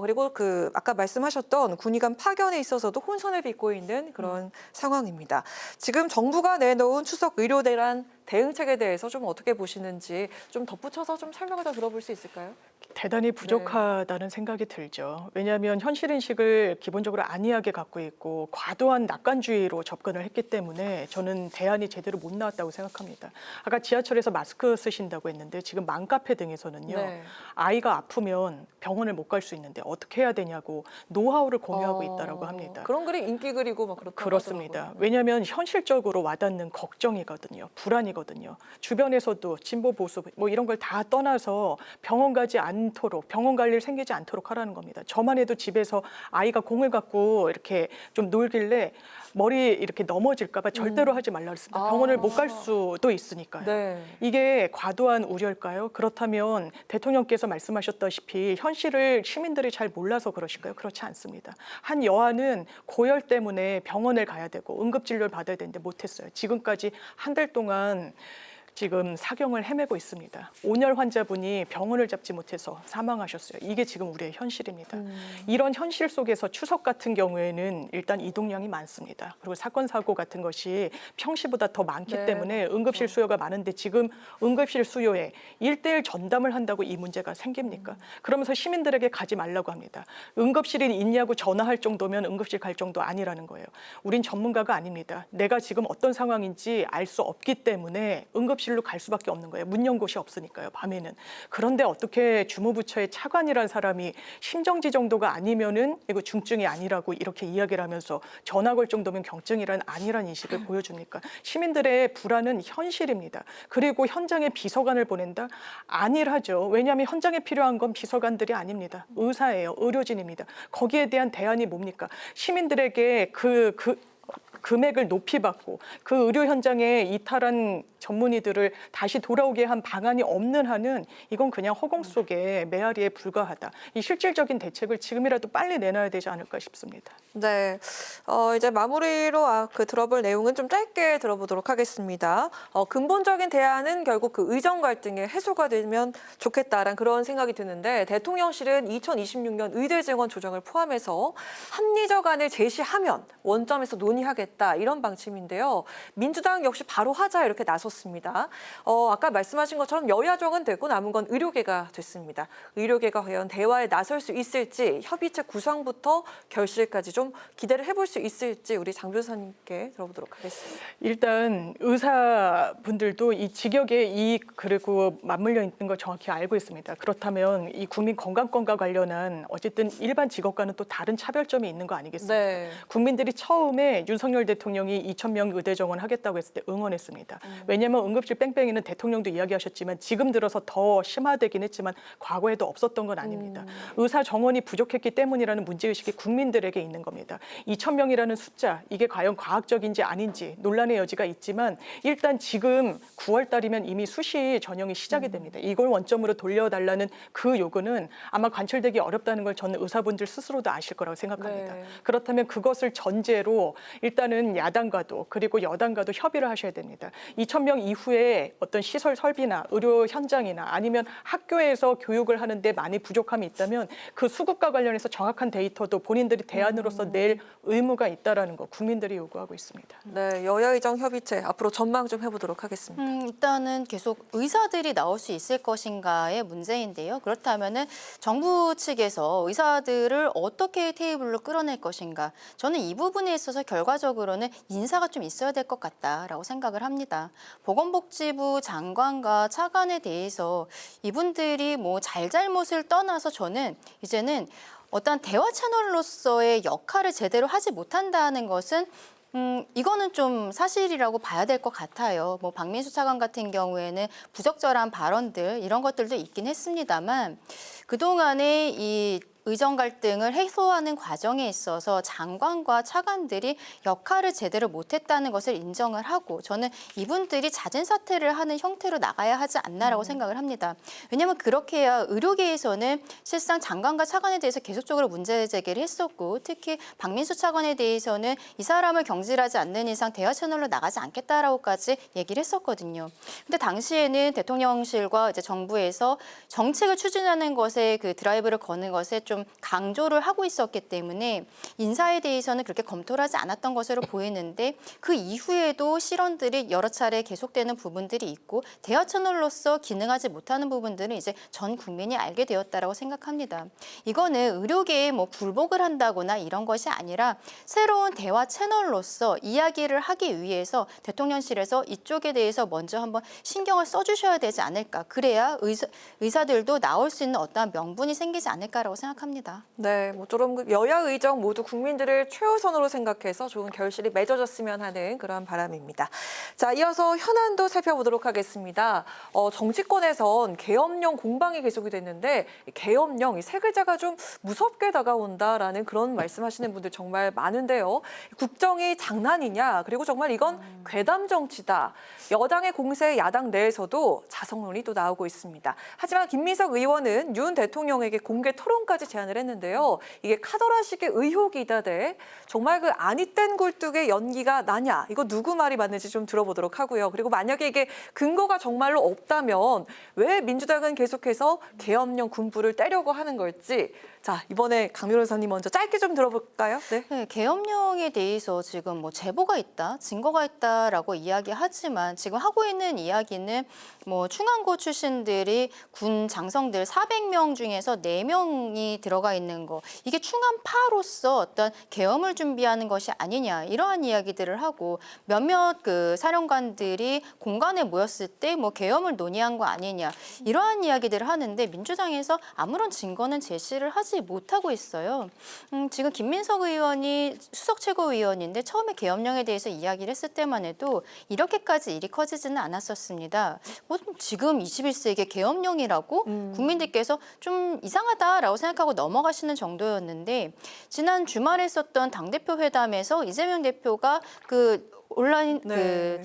그리고 그 아까 말씀하셨던 군의관 파견에 있어서도 혼선을 빚고 있는 그런 상황입니다. 지금 정부가 내놓은 추석 의료 대란 대응책에 대해서 좀 어떻게 보시는지 좀 덧붙여서 좀 설명을 더 들어볼 수 있을까요? 대단히 부족하다는 생각이 들죠. 왜냐하면 현실인식을 기본적으로 안이하게 갖고 있고 과도한 낙관주의로 접근을 했기 때문에 저는 대안이 제대로 못 나왔다고 생각합니다. 아까 지하철에서 마스크 쓰신다고 했는데 지금 맘카페 등에서는요. 네. 아이가 아프면 병원을 못 갈 수 있는데 어떻게 해야 되냐고 노하우를 공유하고 있다고 합니다. 그런 글이 인기 글이고 막 그렇다고 그렇습니다. 하더라고요. 왜냐하면 현실적으로 와닿는 걱정이거든요. 불안이거든요. 주변에서도 진보 보수 뭐 이런 걸 다 떠나서 병원 가지 않도록 병원 갈 일 생기지 않도록 하라는 겁니다. 저만 해도 집에서 아이가 공을 갖고 이렇게 좀 놀길래 머리 이렇게 넘어질까 봐 절대로 하지 말라 그랬습니다. 병원을 못 갈 수도 있으니까요. 네. 이게 과도한 우려일까요? 그렇다면 대통령께서 말씀하셨다시피 현실을 시민들이 잘 몰라서 그러실까요? 그렇지 않습니다. 한 여아는 고열 때문에 병원을 가야 되고 응급진료를 받아야 되는데 못했어요. 지금까지 한 달 동안 지금 사경을 헤매고 있습니다. 온열 환자분이 병원을 잡지 못해서 사망하셨어요. 이게 지금 우리의 현실입니다. 이런 현실 속에서 추석 같은 경우에는 일단 이동량이 많습니다. 그리고 사건 사고 같은 것이 평시보다 더 많기 네. 때문에 응급실 수요가 많은데 지금 응급실 수요에 1대1 전담을 한다고 이 문제가 생깁니까? 그러면서 시민들에게 가지 말라고 합니다. 응급실이 있냐고 전화할 정도면 응급실 갈 정도 아니라는 거예요. 우린 전문가가 아닙니다. 내가 지금 어떤 상황인지 알 수 없기 때문에 응급실로 갈 수밖에 없는 거예요. 문 연 곳이 없으니까요, 밤에는. 그런데 어떻게 주무부처의 차관이라는 사람이 심정지 정도가 아니면은 이거 중증이 아니라고 이렇게 이야기를 하면서 전화 걸 정도면 경증이란 아니란 인식을 보여줍니까? 시민들의 불안은 현실입니다. 그리고 현장에 비서관을 보낸다? 아니라죠. 왜냐하면 현장에 필요한 건 비서관들이 아닙니다. 의사예요. 의료진입니다. 거기에 대한 대안이 뭡니까? 시민들에게 금액을 높이 받고 그 의료 현장에 이탈한 전문의들을 다시 돌아오게 한 방안이 없는 한은 이건 그냥 허공 속의 메아리에 불과하다. 이 실질적인 대책을 지금이라도 빨리 내놔야 되지 않을까 싶습니다. 네, 이제 마무리로 들어볼 내용은 좀 짧게 들어보도록 하겠습니다. 근본적인 대안은 결국 그 의정 갈등의 해소가 되면 좋겠다라는 그런 생각이 드는데 대통령실은 2026년 의대 증원 조정을 포함해서 합리적 안을 제시하면 원점에서 논의하겠다 이런 방침인데요. 민주당 역시 바로 하자 이렇게 나섰습니다. 있었습니다. 아까 말씀하신 것처럼 여야정은 되고 남은 건 의료계가 됐습니다. 의료계가 과연 대화에 나설 수 있을지, 협의체 구성부터 결실까지 좀 기대를 해볼 수 있을지 우리 장 변호사님께 들어보도록 하겠습니다. 일단 의사분들도 이 직역의 이익 그리고 맞물려 있는 걸 정확히 알고 있습니다. 그렇다면 이 국민 건강권과 관련한 어쨌든 일반 직업과는 또 다른 차별점이 있는 거 아니겠습니까? 네. 국민들이 처음에 윤석열 대통령이 2,000명 의대 정원 하겠다고 했을 때 응원했습니다. 왜냐하면 응급실 뺑뺑이는 대통령도 이야기하셨지만 지금 들어서 더 심화되긴 했지만 과거에도 없었던 건 아닙니다. 의사 정원이 부족했기 때문이라는 문제의식이 국민들에게 있는 겁니다. 2,000명이라는 숫자, 이게 과연 과학적인지 아닌지 논란의 여지가 있지만 일단 지금 9월 달이면 이미 수시 전형이 시작이 됩니다. 이걸 원점으로 돌려달라는 그 요구는 아마 관철되기 어렵다는 걸 저는 의사분들 스스로도 아실 거라고 생각합니다. 네. 그렇다면 그것을 전제로 일단은 야당과도 그리고 여당과도 협의를 하셔야 됩니다. 2,000명 이후에 어떤 시설 설비나 의료 현장이나 아니면 학교에서 교육을 하는데 많이 부족함이 있다면 그 수급과 관련해서 정확한 데이터도 본인들이 대안으로서 낼 의무가 있다라는 거 국민들이 요구하고 있습니다. 네, 여야의정 협의체 앞으로 전망 좀 해보도록 하겠습니다. 일단은 계속 의사들이 나올 수 있을 것인가의 문제인데요. 그렇다면은 정부 측에서 의사들을 어떻게 테이블로 끌어낼 것인가. 저는 이 부분에 있어서 결과적으로는 인사가 좀 있어야 될 것 같다라고 생각을 합니다. 보건복지부 장관과 차관에 대해서 이분들이 뭐 잘잘못을 떠나서 저는 이제는 어떤 대화 채널로서의 역할을 제대로 하지 못한다는 것은 이거는 좀 사실이라고 봐야 될 것 같아요. 뭐 박민수 차관 같은 경우에는 부적절한 발언들 이런 것들도 있긴 했습니다만 그동안에 이 의정 갈등을 해소하는 과정에 있어서 장관과 차관들이 역할을 제대로 못했다는 것을 인정을 하고 저는 이분들이 잦은 사퇴를 하는 형태로 나가야 하지 않나라고 생각을 합니다. 왜냐하면 그렇게 해야 의료계에서는 실상 장관과 차관에 대해서 계속적으로 문제 제기를 했었고 특히 박민수 차관에 대해서는 이 사람을 경질하지 않는 이상 대화 채널로 나가지 않겠다라고까지 얘기를 했었거든요. 근데 당시에는 대통령실과 이제 정부에서 정책을 추진하는 것에 그 드라이브를 거는 것에 좀 강조를 하고 있었기 때문에 인사에 대해서는 그렇게 검토를 하지 않았던 것으로 보이는데 그 이후에도 실언들이 여러 차례 계속되는 부분들이 있고 대화 채널로서 기능하지 못하는 부분들은 이제 전 국민이 알게 되었다라고 생각합니다. 이거는 의료계에 뭐 굴복을 한다거나 이런 것이 아니라 새로운 대화 채널로서 이야기를 하기 위해서 대통령실에서 이쪽에 대해서 먼저 한번 신경을 써주셔야 되지 않을까. 그래야 의사들도 나올 수 있는 어떠한 명분이 생기지 않을까라고 생각합니다. 네, 모쪼록 여야 의정 모두 국민들을 최우선으로 생각해서 좋은 결실이 맺어졌으면 하는 그런 바람입니다. 자, 이어서 현안도 살펴보도록 하겠습니다. 정치권에선 계엄령 공방이 계속이 됐는데 계엄령 이 세 글자가 좀 무섭게 다가온다라는 그런 말씀하시는 분들 정말 많은데요. 국정이 장난이냐? 그리고 정말 이건 괴담 정치다. 여당의 공세 야당 내에서도 자성론이 또 나오고 있습니다. 하지만 김민석 의원은 윤 대통령에게 공개 토론까지 제안을 했는데요. 이게 카더라식의 의혹이다 대 정말 그 아니땐 굴뚝의 연기가 나냐. 이거 누구 말이 맞는지 좀 들어보도록 하고요. 그리고 만약에 이게 근거가 정말로 없다면 왜 민주당은 계속해서 계엄령 군부를 떼려고 하는 걸지. 자, 이번에 강 변호사님 먼저 짧게 좀 들어볼까요? 네, 계엄령에 대해서 지금 뭐 제보가 있다, 증거가 있다라고 이야기하지만 지금 하고 있는 이야기는 뭐 충안고 출신들이 군 장성들 400명 중에서 4명이 들어가 있는 거. 이게 충안파로서 어떤 계엄을 준비하는 것이 아니냐 이러한 이야기들을 하고 몇몇 그 사령관들이 공간에 모였을 때 뭐 계엄을 논의한 거 아니냐 이러한 이야기들을 하는데 민주당에서 아무런 증거는 제시를 하지 못하고 있어요. 지금 김민석 의원이 수석 최고위원인데 처음에 계엄령에 대해서 이야기를 했을 때만 해도 이렇게까지 일이 커지지는 않았었습니다. 뭐 지금 21세기에 계엄령이라고 국민들께서 좀 이상하다라고 생각하고 넘어가시는 정도였는데 지난 주말에 있었던 당대표 회담에서 이재명 대표가 그 온라인 그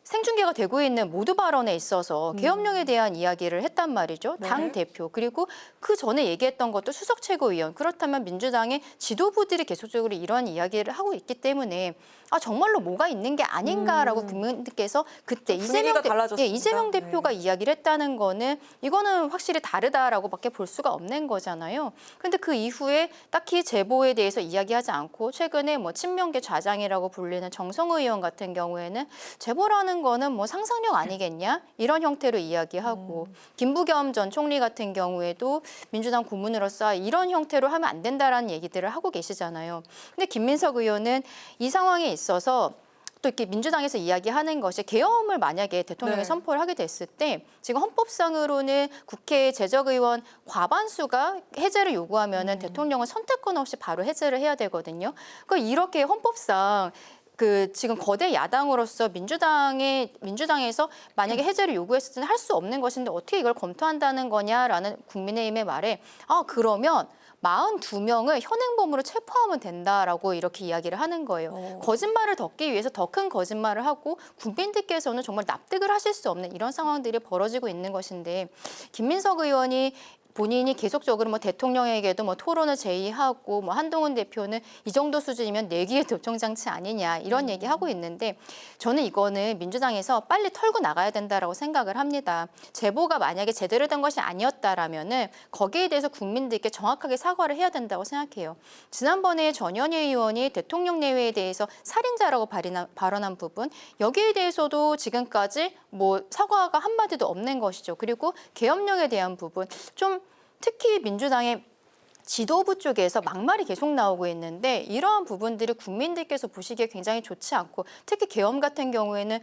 생중계가 되고 있는 모두 발언에 있어서 계엄령에 대한 이야기를 했단 말이죠. 당 대표 그리고 그 전에 얘기했던 것도 수석 최고위원. 그렇다면 민주당의 지도부들이 계속적으로 이런 이야기를 하고 있기 때문에 아 정말로 뭐가 있는 게 아닌가라고 국민들께서 그때 이재명 대표가 이야기를 했다는 거는 이거는 확실히 다르다라고밖에 볼 수가 없는 거잖아요. 그런데 그 이후에 딱히 제보에 대해서 이야기하지 않고 최근에 뭐 친명계 좌장이라고 불리는 정성호 의원 같은 같은 경우에는 제보라는 거는 뭐 상상력 아니겠냐? 이런 형태로 이야기하고 김부겸 전 총리 같은 경우에도 민주당 고문으로서 이런 형태로 하면 안 된다라는 얘기들을 하고 계시잖아요. 근데 김민석 의원은 이 상황에 있어서 또 이렇게 민주당에서 이야기하는 것이 계엄을 만약에 대통령이 선포를 하게 됐을 때 지금 헌법상으로는 국회 재적의원 과반수가 해제를 요구하면은 대통령은 선택권 없이 바로 해제를 해야 되거든요. 그러니까 이렇게 헌법상 지금 거대 야당으로서 민주당에서 만약에 해제를 요구했을 때는 할 수 없는 것인데 어떻게 이걸 검토한다는 거냐라는 국민의힘의 말에 그러면 42명을 현행범으로 체포하면 된다라고 이렇게 이야기를 하는 거예요. 거짓말을 덮기 위해서 더 큰 거짓말을 하고 국민들께서는 정말 납득을 하실 수 없는 이런 상황들이 벌어지고 있는 것인데 김민석 의원이 본인이 계속적으로 뭐 대통령에게도 뭐 토론을 제의하고 뭐 한동훈 대표는 이 정도 수준이면 내기의 도청장치 아니냐 이런 얘기하고 있는데 저는 이거는 민주당에서 빨리 털고 나가야 된다라고 생각을 합니다. 제보가 만약에 제대로 된 것이 아니었다라면은 거기에 대해서 국민들께 정확하게 사과를 해야 된다고 생각해요. 지난번에 전현희 의원이 대통령 내외에 대해서 살인자라고 발언한 부분 여기에 대해서도 지금까지 뭐 사과가 한마디도 없는 것이죠. 그리고 계엄령에 대한 부분 좀 특히 민주당의 지도부 쪽에서 막말이 계속 나오고 있는데 이러한 부분들이 국민들께서 보시기에 굉장히 좋지 않고 특히 계엄 같은 경우에는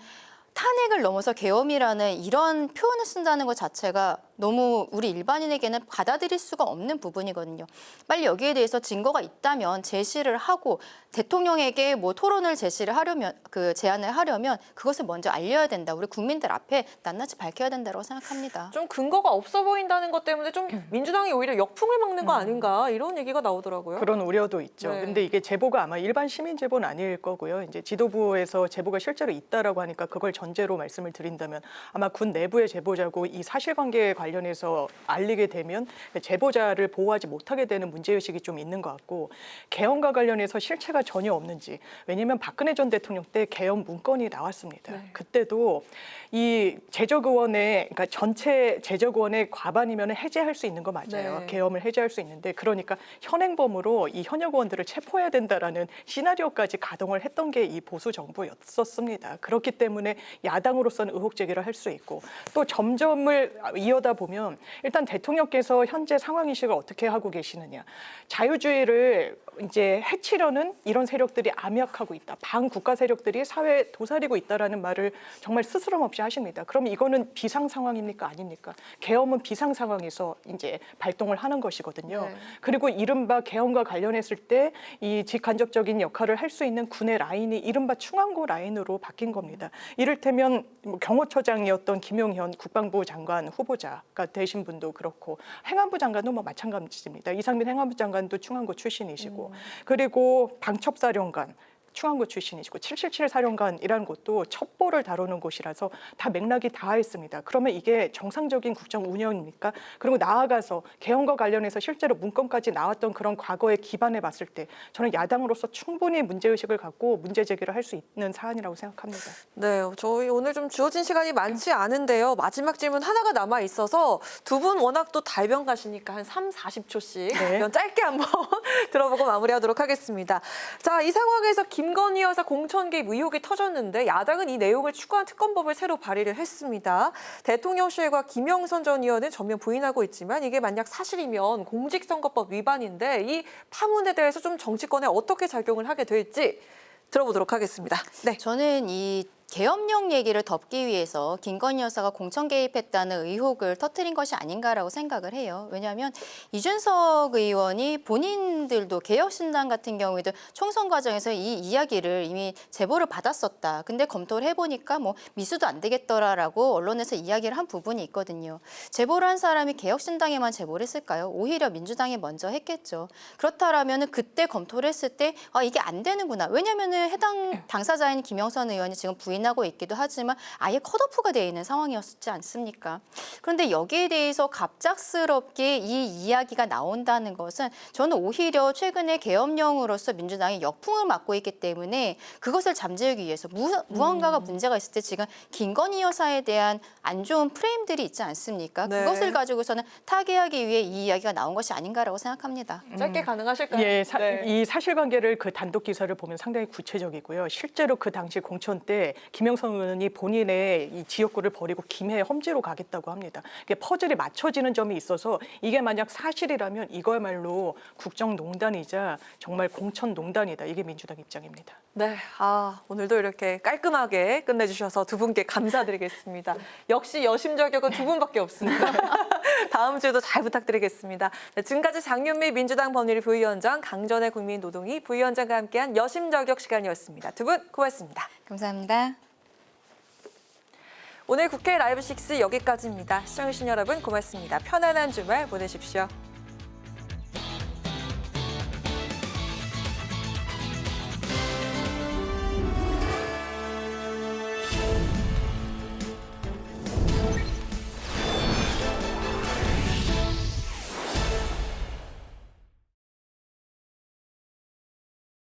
탄핵을 넘어서 계엄이라는 이런 표현을 쓴다는 것 자체가 너무 우리 일반인에게는 받아들일 수가 없는 부분이거든요. 빨리 여기에 대해서 증거가 있다면 제시를 하고 대통령에게 뭐 토론을 제안을 하려면 그것을 먼저 알려야 된다. 우리 국민들 앞에 낱낱이 밝혀야 된다고 생각합니다. 좀 근거가 없어 보인다는 것 때문에 좀 민주당이 오히려 역풍을 막는 거 아닌가 이런 얘기가 나오더라고요. 그런 우려도 있죠. 네. 근데 이게 제보가 아마 일반 시민 제보는 아닐 거고요. 이제 지도부에서 제보가 실제로 있다라고 하니까 그걸 전제로 말씀을 드린다면 아마 군 내부의 제보자고 이 사실관계에 관련해서 알리게 되면 제보자를 보호하지 못하게 되는 문제의식이 좀 있는 것 같고 계엄과 관련해서 실체가 전혀 없는지 왜냐하면 박근혜 전 대통령 때 계엄 문건이 나왔습니다. 그때도 이 재적의원의 그러니까 전체 재적의원의 과반이면 해제할 수 있는 거 맞아요. 계엄을 해제할 수 있는데 그러니까 현행범으로 이 현역 의원들을 체포해야 된다라는 시나리오까지 가동을 했던 게 이 보수 정부였었습니다. 그렇기 때문에 야당으로서는 의혹 제기를 할 수 있고 또 점점을 이어다 보면 일단 대통령께서 현재 상황 인식을 어떻게 하고 계시느냐. 자유주의를 이제 해치려는 이런 세력들이 암약하고 있다. 반국가 세력들이 사회에 도사리고 있다라는 말을 정말 스스럼 없이 하십니다. 그럼 이거는 비상 상황입니까? 아닙니까? 계엄은 비상 상황에서 이제 발동을 하는 것이거든요. 그리고 이른바 계엄과 관련했을 때 이 직간접적인 역할을 할 수 있는 군의 라인이 이른바 충안고 라인으로 바뀐 겁니다. 이를테면 뭐 경호처장이었던 김용현 국방부 장관 후보자가 되신 분도 그렇고 행안부 장관도 뭐 마찬가지입니다. 이상민 행안부 장관도 충안고 출신이시고 그리고 방첩사령관 충안고 출신이시고 777 사령관이라는 곳도 첩보를 다루는 곳이라서 다 맥락이 닿아 있습니다. 그러면 이게 정상적인 국정 운영입니까? 그리고 나아가서 계엄과 관련해서 실제로 문건까지 나왔던 그런 과거에 기반해 봤을 때 저는 야당으로서 충분히 문제의식을 갖고 문제 제기를 할 수 있는 사안이라고 생각합니다. 네, 저희 오늘 좀 주어진 시간이 많지 않은데요. 마지막 질문 하나가 남아 있어서 두 분 워낙 또 달변가시니까 한 30-40초씩 짧게 한번 들어보고 마무리하도록 하겠습니다. 자, 이 상황에서 김건희 여사 공천 개입 의혹이 터졌는데 야당은 이 내용을 추가한 특검법을 새로 발의를 했습니다. 대통령실과 김영선 전 의원은 전면 부인하고 있지만 이게 만약 사실이면 공직선거법 위반인데 이 파문에 대해서 좀 정치권에 어떻게 작용을 하게 될지 들어보도록 하겠습니다. 네. 저는 이 계엄령 얘기를 덮기 위해서 김건희 여사가 공천 개입했다는 의혹을 터뜨린 것이 아닌가라고 생각을 해요. 왜냐하면 이준석 의원이 본인들도 개혁신당 같은 경우에도 총선 과정에서 이 이야기를 이미 제보를 받았었다. 근데 검토를 해보니까 뭐 미수도 안 되겠더라라고 언론에서 이야기를 한 부분이 있거든요. 제보를 한 사람이 개혁신당에만 제보를 했을까요? 오히려 민주당이 먼저 했겠죠. 그렇다라면 그때 검토를 했을 때 이게 안 되는구나. 왜냐하면 해당 당사자인 김영선 의원이 지금 부인 부인하고 있기도 하지만 아예 컷오프가 돼 있는 상황이었지 않습니까? 그런데 여기에 대해서 갑작스럽게 이 이야기가 나온다는 것은 저는 오히려 최근에 계엄령으로서 민주당이 역풍을 맞고 있기 때문에 그것을 잠재우기 위해서 무언가가 문제가 있을 때 지금 김건희 여사에 대한 안 좋은 프레임들이 있지 않습니까? 네. 그것을 가지고서는 타개하기 위해 이 이야기가 나온 것이 아닌가라고 생각합니다. 짧게 가능하실까요? 예, 네. 이 사실관계를 그 단독 기사를 보면 상당히 구체적이고요. 실제로 그 당시 공천 때 김영선 의원이 본인의 이 지역구를 버리고 김해 험지로 가겠다고 합니다. 이게 퍼즐이 맞춰지는 점이 있어서 이게 만약 사실이라면 이거야말로 국정농단이자 정말 공천농단이다. 이게 민주당 입장입니다. 네, 오늘도 이렇게 깔끔하게 끝내주셔서 두 분께 감사드리겠습니다. 역시 여심 저격은 두 분밖에 없습니다. 다음 주에도 잘 부탁드리겠습니다. 네, 지금까지 장윤미 민주당 법률위 부위원장, 강전의 국민노동위 부위원장과 함께한 여심 저격 시간이었습니다. 두 분 고맙습니다. 감사합니다. 오늘 국회 라이브 6 여기까지입니다. 시청해주신 여러분 고맙습니다. 편안한 주말 보내십시오.